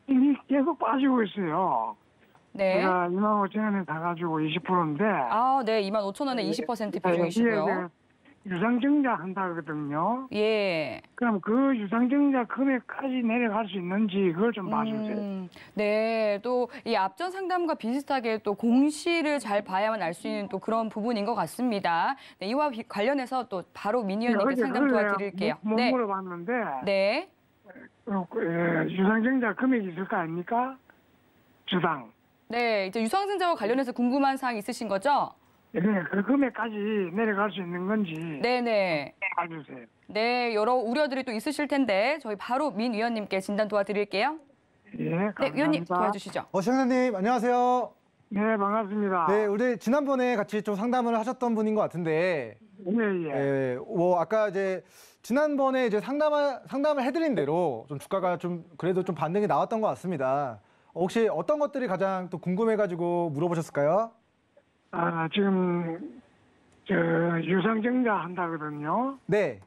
이미 계속 빠지고 있어요. 네. 제가 25,000원에 사가지고 20%인데, 네. 25,000원에 20% 비중이시고요. 유상증자 한다거든요. 예. 그럼 그 유상증자 금액까지 내려갈 수 있는지 그걸 좀 봐주세요. 네, 또 이 앞전 상담과 비슷하게 또 공시를 잘 봐야만 알 수 있는 또 그런 부분인 것 같습니다. 네, 이와 관련해서 또 바로 민의원님께 상담 도와드릴게요. 못 네. 물어봤는데, 네. 유상증자 금액이 있을 거 아닙니까? 주당. 네, 이제 유상증자와 관련해서 궁금한 사항 있으신 거죠? 네, 그 금액까지 내려갈 수 있는 건지 네네. 봐주세요. 네, 여러 우려들이 또 있으실 텐데 저희 바로 민 위원님께 진단 도와드릴게요. 예, 감사합니다. 네, 위원님 도와주시죠. 시청자님 안녕하세요. 네, 반갑습니다. 네, 우리 지난번에 같이 좀 상담을 하셨던 분인 것 같은데, 예. 아까 이제 지난번에 이제 상담을 해드린 대로 좀 주가가 좀 그래도 좀 반등이 나왔던 것 같습니다. 혹시 어떤 것들이 가장 또 궁금해가지고 물어보셨을까요? 지금 유상증자 한다거든요. 네,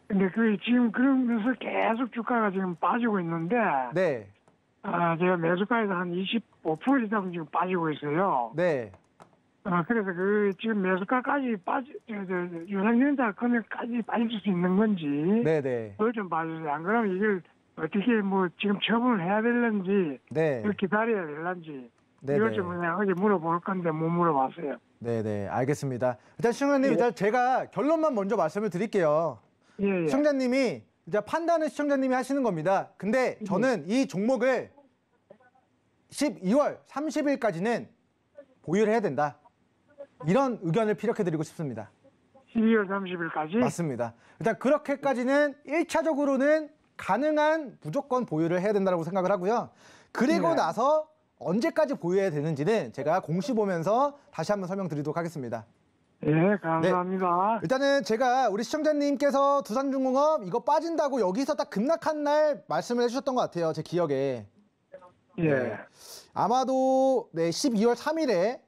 근데 그 지금 그러면서 계속 주가가 지금 빠지고 있는데, 네, 제가 매수가에서 한 25% 이상 지금 빠지고 있어요. 네. 그래서 그 지금 매수가까지 유상증자 금액까지 빠질 수 있는 건지, 네네. 그걸 좀 봐주세요. 안 그러면 이걸 어떻게 뭐 지금 처분을 해야 될는지, 네. 기다려야 될는지, 네네. 이걸 좀 그냥 어제 물어볼 건데 못 물어봤어요. 네네. 알겠습니다. 일단 시청자님, 일단 제가 결론만 먼저 말씀을 드릴게요. 예. 시청자님이 이제 판단은 시청자님이 하시는 겁니다. 근데 저는 이 종목을 12월 30일까지는 보유를 해야 된다. 이런 의견을 피력해드리고 싶습니다. 12월 30일까지? 맞습니다. 일단 그렇게까지는 1차적으로는 가능한 무조건 보유를 해야 된다고 생각을 하고요. 그리고 네. 나서 언제까지 보유해야 되는지는 제가 공시 보면서 다시 한번 설명드리도록 하겠습니다. 예, 감사합니다. 일단은 제가 우리 시청자님께서 두산중공업 이거 빠진다고 여기서 딱 급락한 날 말씀을 해주셨던 것 같아요. 제 기억에. 예. 아마도 12월 3일에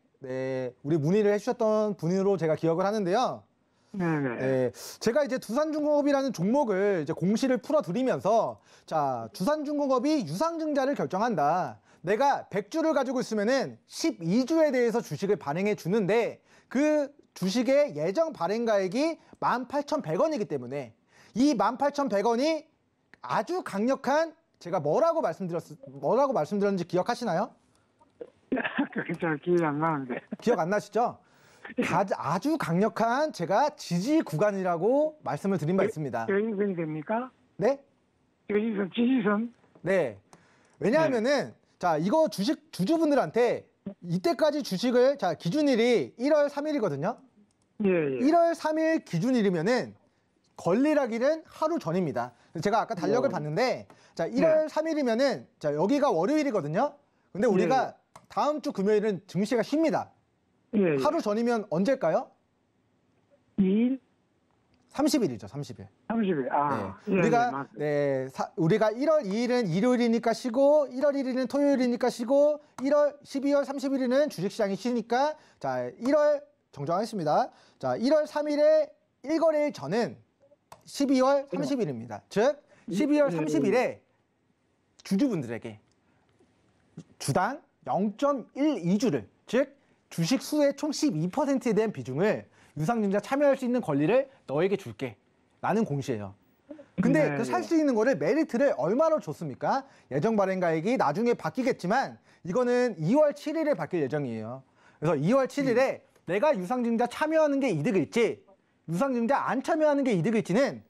우리 문의를 해주셨던 분으로 제가 기억을 하는데요. 네네. 제가 이제 두산중공업이라는 종목을 이제 공시를 풀어드리면서 자, 두산중공업이 유상증자를 결정한다. 내가 100주를 가지고 있으면은 12주에 대해서 주식을 발행해 주는데 그 주식의 예정 발행가액이 18,100원이기 때문에 이 18,100원이 아주 강력한 제가 뭐라고 말씀드렸는지 기억하시나요? 잘 기억이 안 나는데. 기억 안 나시죠? 아주 강력한 제가 지지 구간이라고 말씀을 드린 바 있습니다. 지지선이 됩니까? 네? 지지선? 네. 왜냐하면은 자, 이거 주주분들한테 이때까지 주식을 자, 기준일이 1월 3일이거든요. 예, 예. 1월 3일 기준일이면은 권리락일은 하루 전입니다. 제가 아까 달력을 봤는데 자, 1월 3일이면은 자, 여기가 월요일이거든요. 근데 우리가 다음 주 금요일은 증시가 쉽니다. 예, 예. 하루 전이면 언제일까요? 2일? 30일이죠, 30일. 30일. 아, 네. 예, 우리가 예, 우리가 1월 2일은 일요일이니까 쉬고 1월 1일은 토요일이니까 쉬고 12월 30일은 주식시장이 쉬니까 자, 1월 정정하겠습니다. 자, 1월 3일에 1거래일 전은 12월 30일입니다. 즉 12월 30일에 주주분들에게 주당 0.12주를 즉 주식 수의 총 12%에 대한 비중을 유상증자 참여할 수 있는 권리를 너에게 줄게 라는 공시예요. 근데 네, 그 살 수 있는 거를 메리트를 얼마로 줬습니까? 예정 발행가액이 나중에 바뀌겠지만 이거는 2월 7일에 바뀔 예정이에요. 그래서 2월 7일에 내가 유상증자 참여하는 게 이득일지 유상증자 안 참여하는 게 이득일지는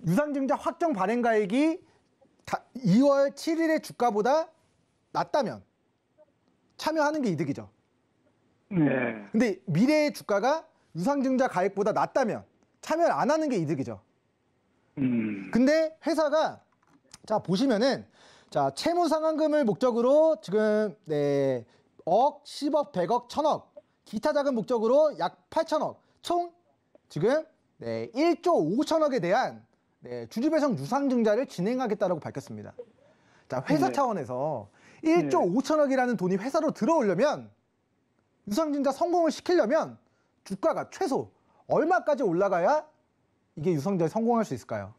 유상증자 확정 발행가액이 2월 7일의 주가보다 낮다면 참여하는 게 이득이죠. 네. 근데 미래의 주가가 유상증자 가액보다 낮다면 참여를 안 하는 게 이득이죠. 근데 회사가 자 보시면은 자 채무 상환금을 목적으로 지금 억, 10억, 100억, 1000억 기타 자금 목적으로 약 8천억 총 지금 1조 5천억에 대한 주주배송 유상증자를 진행하겠다라고 밝혔습니다. 자 회사 차원에서 1조 5천억이라는 돈이 회사로 들어오려면 유상증자 성공을 시키려면 주가가 최소 얼마까지 올라가야 이게 유상증자에 성공할 수 있을까요?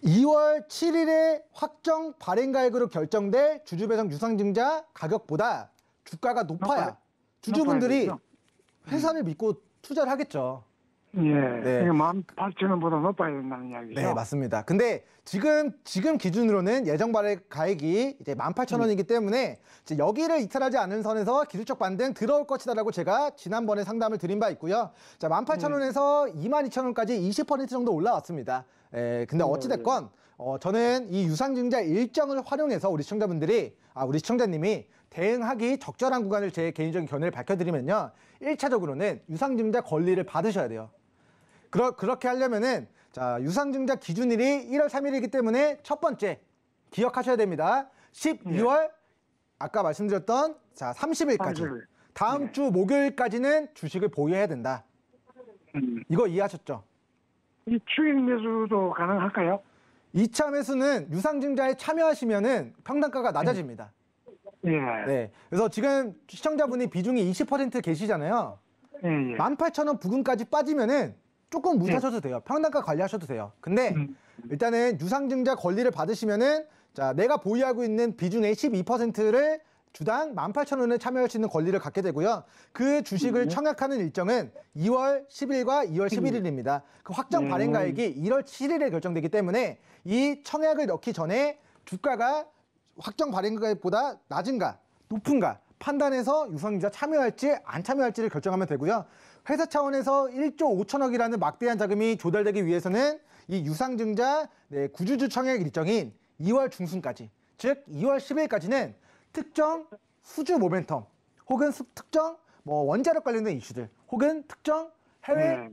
2월 7일에 확정 발행가액으로 결정될 주주배송 유상증자 가격보다 주가가 높아야 주주분들이 회사를 믿고 투자를 하겠죠. 예. 네. 18,000원보다 높아야 된다는 이야기죠. 네, 맞습니다. 근데 지금 예정 발행 가액이 이제 18,000원이기 때문에 이제 여기를 이탈하지 않은 선에서 기술적 반등 들어올 것이다라고 제가 지난번에 상담을 드린 바 있고요. 자, 18,000원에서 22,000원까지 20% 정도 올라왔습니다. 근데 어찌됐건 저는 이 유상증자 일정을 활용해서 우리 시청자님이 대응하기 적절한 구간을 제 개인적인 견해를 밝혀드리면요. 1차적으로는 유상증자 권리를 받으셔야 돼요. 그렇게 하려면은 자 유상증자 기준일이 1월 3일이기 때문에 첫 번째 기억하셔야 됩니다. 12월 아까 말씀드렸던 자 30일까지 다음 주 목요일까지는 주식을 보유해야 된다. 이거 이해하셨죠? 이 추익 매수도 가능할까요? 2차 매수는 유상증자에 참여하시면은 평단가가 낮아집니다. 예. 네. 그래서 지금 시청자분이 비중이 20% 계시잖아요. 예, 예. 18,000원 부근까지 빠지면은 조금 무시하셔도 돼요. 평단가 관리하셔도 돼요. 근데 일단은 유상증자 권리를 받으시면은 자 내가 보유하고 있는 비중의 12%를 주당 18,000원에 참여할 수 있는 권리를 갖게 되고요. 그 주식을 청약하는 일정은 2월 10일과 2월 11일입니다. 그 확정 발행가액이 1월 7일에 결정되기 때문에 이 청약을 넣기 전에 주가가 확정 발행가액보다 낮은가 높은가 판단해서 유상증자 참여할지 안 참여할지를 결정하면 되고요. 회사 차원에서 1조 5천억이라는 막대한 자금이 조달되기 위해서는 이 유상증자 구주주 청약 일정인 2월 중순까지 즉 2월 10일까지는 특정 수주 모멘텀 혹은 특정 원자력 관련된 이슈들 혹은 특정 해외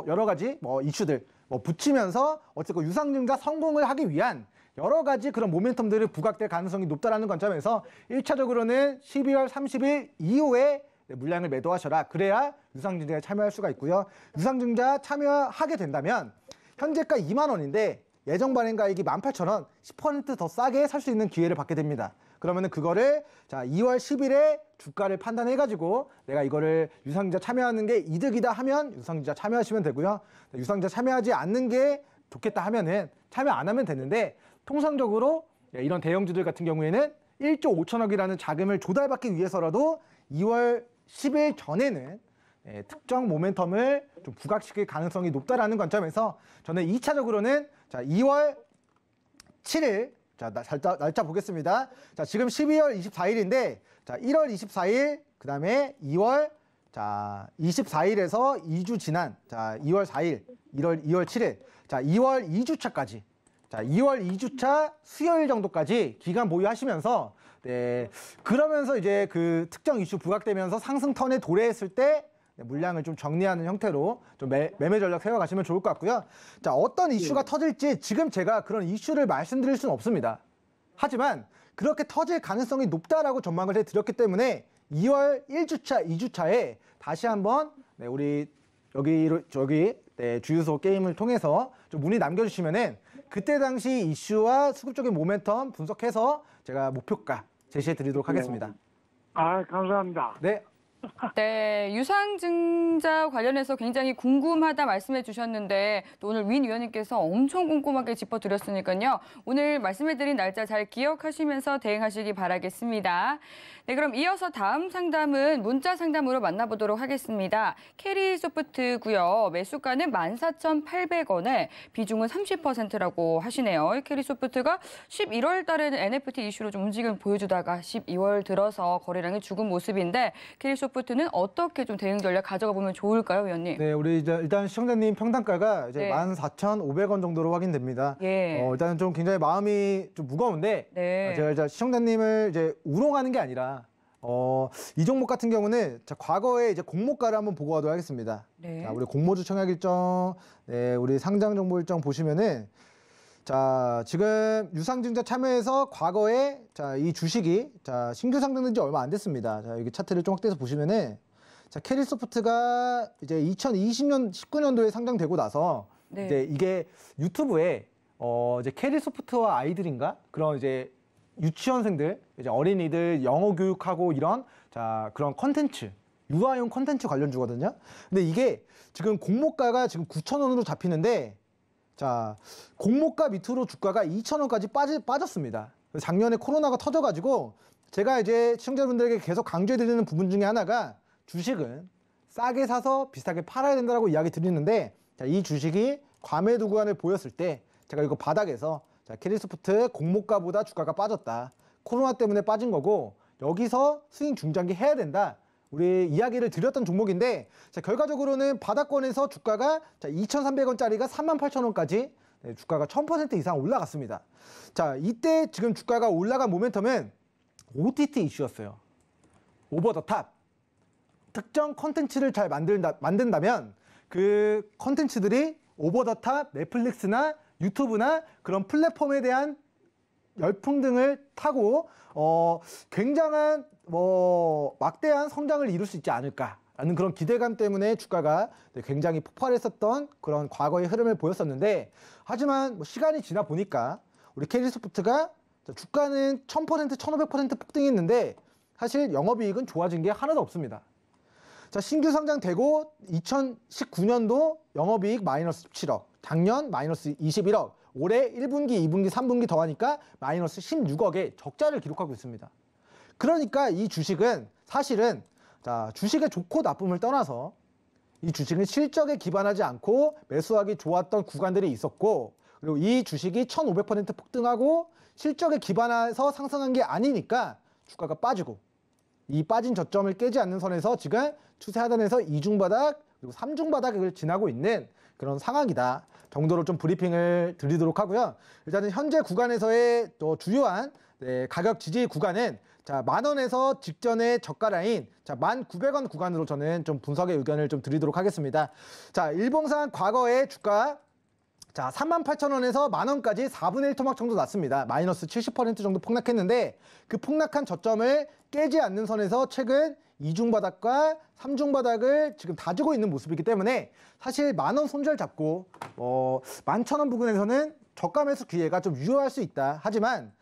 여러 가지 이슈들 붙이면서 어쨌든 유상증자 성공을 하기 위한 여러 가지 그런 모멘텀들을 부각될 가능성이 높다라는 관점에서 1차적으로는 12월 30일 이후에 물량을 매도하셔라. 그래야 유상증자에 참여할 수가 있고요. 유상증자 참여하게 된다면 현재가 2만 원인데 예정 발행가액이 18,000원, 10% 더 싸게 살 수 있는 기회를 받게 됩니다. 그러면은 그거를 자 2월 10일에 주가를 판단해가지고 내가 이거를 유상증자 참여하는 게 이득이다 하면 유상증자 참여하시면 되고요. 유상증자 참여하지 않는 게 좋겠다 하면은 참여 안 하면 되는데 통상적으로 이런 대형주들 같은 경우에는 1조 5천억이라는 자금을 조달받기 위해서라도 2월 10일 전에는 특정 모멘텀을 좀 부각시킬 가능성이 높다라는 관점에서 저는 2차적으로는 자 2월 7일 자 날짜 보겠습니다. 자 지금 12월 24일인데 자 1월 24일 그다음에 2월 자 24일에서 2주 지난 자 2월 4일 2월 7일 자 2월 2주차까지 자 2월 2주차 수요일 정도까지 기간 보유하시면서 네 그러면서 이제 그 특정 이슈 부각되면서 상승 턴에 도래했을 때 물량을 좀 정리하는 형태로 좀 매매 전략 세워가시면 좋을 것 같고요. 자, 어떤 이슈가 터질지 지금 제가 그런 이슈를 말씀드릴 수는 없습니다. 하지만 그렇게 터질 가능성이 높다라고 전망을 해드렸기 때문에 2월 1주차, 2주차에 다시 한번 네, 우리 저기 주유소 게임을 통해서 좀 문의 남겨주시면은 그때 당시 이슈와 수급적인 모멘텀 분석해서 제가 목표가 제시해드리도록 하겠습니다. 아, 감사합니다. 네. 네, 유상증자 관련해서 굉장히 궁금하다 말씀해 주셨는데 또 오늘 윈 위원님께서 엄청 꼼꼼하게 짚어드렸으니까요. 오늘 말씀해드린 날짜 잘 기억하시면서 대응하시기 바라겠습니다. 네, 그럼 이어서 다음 상담은 문자 상담으로 만나보도록 하겠습니다. 캐리소프트고요. 매수가는 14,800원에 비중은 30%라고 하시네요. 캐리소프트가 11월 달에는 NFT 이슈로 좀 움직임을 보여주다가 12월 들어서 거래량이 죽은 모습인데 캐리소프트는 어떻게 좀 대응 전략 가져가 보면 좋을까요, 위원님? 네, 우리 이제 일단 시청자님 평단가가 이제 네. 14,500원 정도로 확인됩니다. 예. 일단은 좀 굉장히 마음이 좀 무거운데 네. 제가 이제 시청자님을 이제 우롱하는 게 아니라 이 종목 같은 경우는 자, 과거에 이제 공모가를 한번 보고 가도록 하겠습니다. 네. 자, 우리 공모주 청약 일정, 네, 우리 상장 정보 일정 보시면은 자, 지금 유상증자 참여해서 과거에 자, 이 주식이 자, 신규 상장된 지 얼마 안 됐습니다. 자, 여기 차트를 좀 확대해서 보시면은 자, 캐리소프트가 이제 2020년 19년도에 상장되고 나서 네. 이제 이게 유튜브에 이제 캐리소프트와 아이들인가 그런 이제 유치원생들, 이제 어린이들 영어 교육하고 이런 자, 그런 컨텐츠, 유아용 컨텐츠 관련주거든요. 근데 이게 지금 공모가가 지금 9,000원으로 잡히는데 자, 공모가 밑으로 주가가 2,000원까지 빠졌습니다. 작년에 코로나가 터져가지고 제가 이제 시청자분들에게 계속 강조해드리는 부분 중에 하나가 주식은 싸게 사서 비싸게 팔아야 된다고 이야기 드리는데 자, 이 주식이 과매도 구간을 보였을 때 제가 이거 바닥에서 자, 캐리소프트 공모가보다 주가가 빠졌다. 코로나 때문에 빠진 거고 여기서 스윙 중장기 해야 된다. 우리 이야기를 드렸던 종목인데 자, 결과적으로는 바닥권에서 주가가 2,300원짜리가 38,000원까지 네, 주가가 1000% 이상 올라갔습니다. 자, 이때 지금 주가가 올라간 모멘텀은 OTT 이슈였어요. 오버 더 탑. 특정 컨텐츠를 잘 만든다면 그 컨텐츠들이 오버 더 탑, 넷플릭스나 유튜브나 그런 플랫폼에 대한 열풍 등을 타고 굉장한 막대한 성장을 이룰 수 있지 않을까라는 그런 기대감 때문에 주가가 굉장히 폭발했었던 그런 과거의 흐름을 보였었는데 하지만 시간이 지나 보니까 우리 캐리소프트가 주가는 1000%, 1500% 폭등했는데 사실 영업이익은 좋아진 게 하나도 없습니다. 자, 신규 상장되고 2019년도 영업이익 마이너스 17억, 작년 마이너스 21억, 올해 1분기, 2분기, 3분기 더하니까 마이너스 16억의 적자를 기록하고 있습니다. 그러니까 이 주식은 사실은 자, 주식의 좋고 나쁨을 떠나서 이 주식은 실적에 기반하지 않고 매수하기 좋았던 구간들이 있었고 그리고 이 주식이 1500% 폭등하고 실적에 기반해서 상승한 게 아니니까 주가가 빠지고 이 빠진 저점을 깨지 않는 선에서 지금 추세 하단에서 2중바닥 그리고 3중바닥을 지나고 있는 그런 상황이다 정도로 좀 브리핑을 드리도록 하고요. 일단은 현재 구간에서의 또 주요한 가격 지지 구간은 자, 10,000원에서 직전의 저가 라인 자, 1,900원 구간으로 저는 좀 분석의 의견을 좀 드리도록 하겠습니다. 자, 일봉상 과거의 주가 자, 38,000원에서 만원까지 4분의 1 토막 정도 났습니다. 마이너스 70% 정도 폭락했는데 그 폭락한 저점을 깨지 않는 선에서 최근 2중 바닥과 3중 바닥을 지금 다지고 있는 모습이기 때문에 사실 만원 손절 잡고 11,000원 부근에서는 저가 매수 기회가 좀 유효할 수 있다. 하지만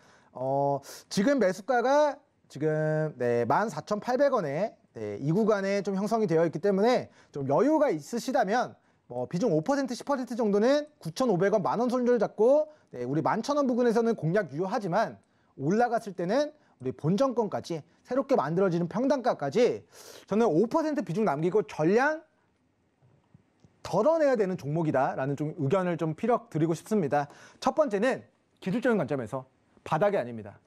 지금 매수가가 지금 14,800원에 이 구간에 좀 형성이 되어 있기 때문에 좀 여유가 있으시다면 비중 5% 10% 정도는 9,500원 만원 손절 잡고 우리 11,000원 부근에서는 공략 유효하지만 올라갔을 때는 우리 본정권까지 새롭게 만들어지는 평단가까지 저는 5% 비중 남기고 전량 덜어내야 되는 종목이다라는 좀 의견을 좀 피력 드리고 싶습니다. 첫 번째는 기술적인 관점에서 바닥이 아닙니다.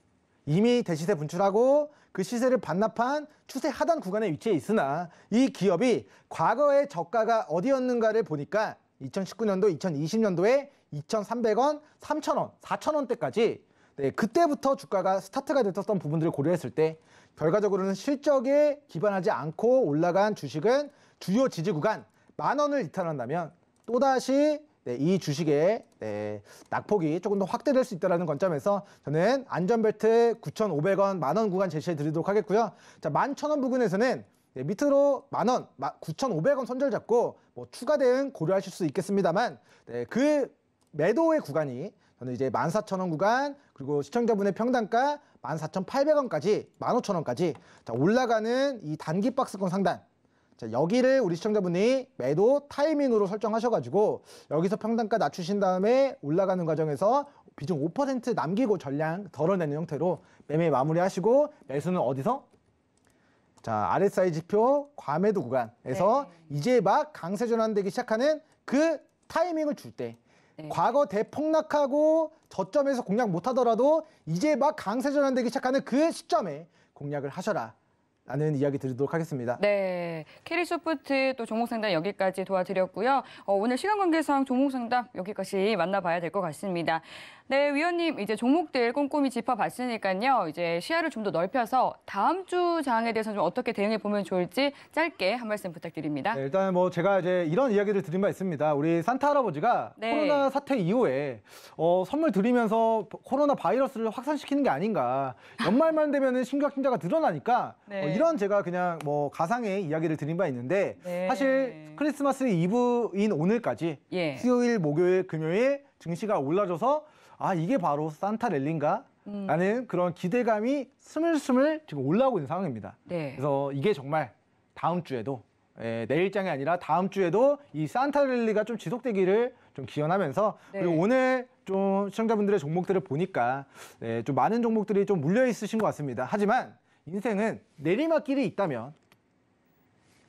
이미 대시세 분출하고 그 시세를 반납한 추세 하단 구간에 위치해 있으나 이 기업이 과거의 저가가 어디였는가를 보니까 2019년도, 2020년도에 2,300원, 3,000원, 4,000원대까지 그때부터 주가가 스타트가 됐었던 부분들을 고려했을 때 결과적으로는 실적에 기반하지 않고 올라간 주식은 주요 지지 구간 10,000원을 이탈한다면 또다시 이 주식의 낙폭이 조금 더 확대될 수 있다는 관점에서 저는 안전벨트 9,500원 만원 구간 제시해 드리도록 하겠고요. 자, 11,000원 부근에서는 밑으로 만원, 9,500원 손절 잡고 추가 대응 고려하실 수 있겠습니다만 그 매도의 구간이 저는 이제 14,000원 구간 그리고 시청자분의 평단가 14,800원까지 15,000원까지 올라가는 이 단기 박스권 상단 자, 여기를 우리 시청자분이 매도 타이밍으로 설정하셔가지고 여기서 평단가 낮추신 다음에 올라가는 과정에서 비중 5% 남기고 전량 덜어내는 형태로 매매 마무리하시고 매수는 어디서? 자, RSI 지표 과매도 구간에서 이제 막 강세 전환되기 시작하는 그 타이밍을 줄 때 과거 대폭락하고 저점에서 공략 못하더라도 이제 막 강세 전환되기 시작하는 그 시점에 공략을 하셔라. 라는 이야기 드리도록 하겠습니다. 네, 캐리소프트 또 종목 상담 여기까지 도와드렸고요. 오늘 시간 관계상 종목 상담 여기까지 만나봐야 될 것 같습니다. 네, 위원님 이제 종목들 꼼꼼히 짚어봤으니까요. 이제 시야를 좀 더 넓혀서 다음 주 장에 대해서 좀 어떻게 대응해 보면 좋을지 짧게 한 말씀 부탁드립니다. 네, 일단 제가 이제 이런 이야기를 드린 바 있습니다. 우리 산타 할아버지가 코로나 사태 이후에 선물 드리면서 코로나 바이러스를 확산시키는 게 아닌가. 연말만 되면은 신규 확진자가 늘어나니까 이런 제가 그냥 가상의 이야기를 드린 바 있는데 사실 크리스마스 이브인 오늘까지 수요일, 목요일, 금요일 증시가 올라줘서 아 이게 바로 산타 랠리인가? 라는 그런 기대감이 스물스물 지금 올라오고 있는 상황입니다. 그래서 이게 정말 다음 주에도 내일장이 아니라 다음 주에도 이 산타 랠리가 좀 지속되기를 좀 기원하면서 그리고 오늘 좀 시청자분들의 종목들을 보니까 좀 많은 종목들이 좀 물려 있으신 것 같습니다. 하지만 인생은 내리막길이 있다면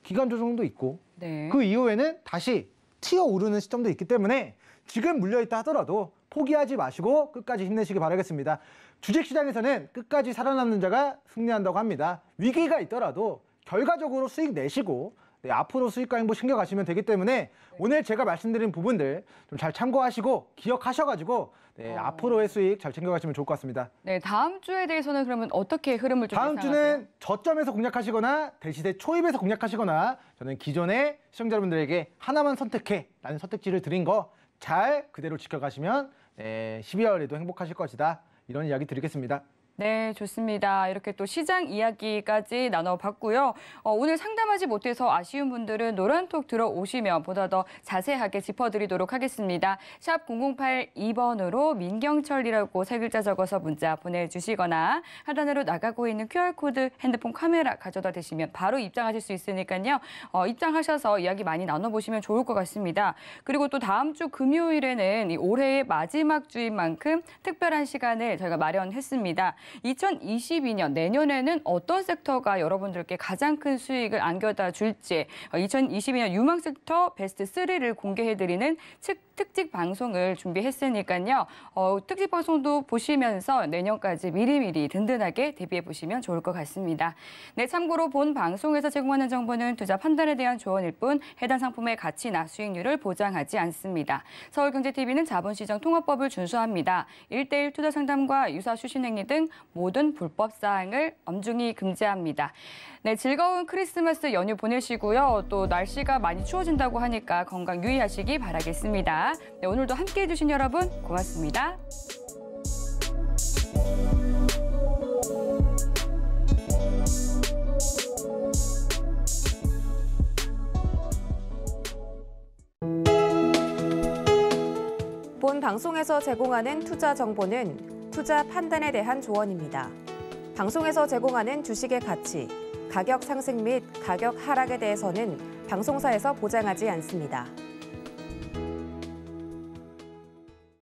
기간 조정도 있고 그 이후에는 다시 튀어오르는 시점도 있기 때문에 지금 물려있다 하더라도 포기하지 마시고 끝까지 힘내시기 바라겠습니다. 주식시장에서는 끝까지 살아남는 자가 승리한다고 합니다. 위기가 있더라도 결과적으로 수익 내시고 앞으로 수익과 행복 챙겨가시면 되기 때문에 오늘 제가 말씀드린 부분들 좀 잘 참고하시고 기억하셔가지고 앞으로의 수익 잘 챙겨가시면 좋을 것 같습니다. 네, 다음 주에 대해서는 그러면 어떻게 흐름을 좀 다음 예상하세요? 주는 저점에서 공략하시거나 대시세 초입에서 공략하시거나 저는 기존의 시청자분들에게 하나만 선택해 라는 선택지를 드린 거 잘 그대로 지켜가시면 12월에도 행복하실 것이다. 이런 이야기 드리겠습니다. 네, 좋습니다. 이렇게 또 시장 이야기까지 나눠봤고요. 오늘 상담하지 못해서 아쉬운 분들은 노란톡 들어오시면 보다 더 자세하게 짚어드리도록 하겠습니다. 샵 0082번으로 민경철이라고 세 글자 적어서 문자 보내주시거나 하단으로 나가고 있는 QR코드 핸드폰 카메라 가져다 대시면 바로 입장하실 수 있으니까요. 입장하셔서 이야기 많이 나눠보시면 좋을 것 같습니다. 그리고 또 다음 주 금요일에는 이 올해의 마지막 주인 만큼 특별한 시간을 저희가 마련했습니다. 2022년 내년에는 어떤 섹터가 여러분들께 가장 큰 수익을 안겨다 줄지 2022년 유망 섹터 베스트 3를 공개해드리는 특집 방송을 준비했으니까요. 특집 방송도 보시면서 내년까지 미리미리 든든하게 대비해보시면 좋을 것 같습니다. 네, 참고로 본 방송에서 제공하는 정보는 투자 판단에 대한 조언일 뿐 해당 상품의 가치나 수익률을 보장하지 않습니다. 서울경제TV는 자본시장 통합법을 준수합니다. 1:1 투자 상담과 유사 수신행위 등 모든 불법 사항을 엄중히 금지합니다. 네, 즐거운 크리스마스 연휴 보내시고요. 또 날씨가 많이 추워진다고 하니까 건강 유의하시기 바라겠습니다. 네, 오늘도 함께해 주신 여러분 고맙습니다. 본 방송에서 제공하는 투자 정보는 투자 판단에 대한 조언입니다. 방송에서 제공하는 주식의 가치, 가격 상승 및 가격 하락에 대해서는 방송사에서 보장하지 않습니다.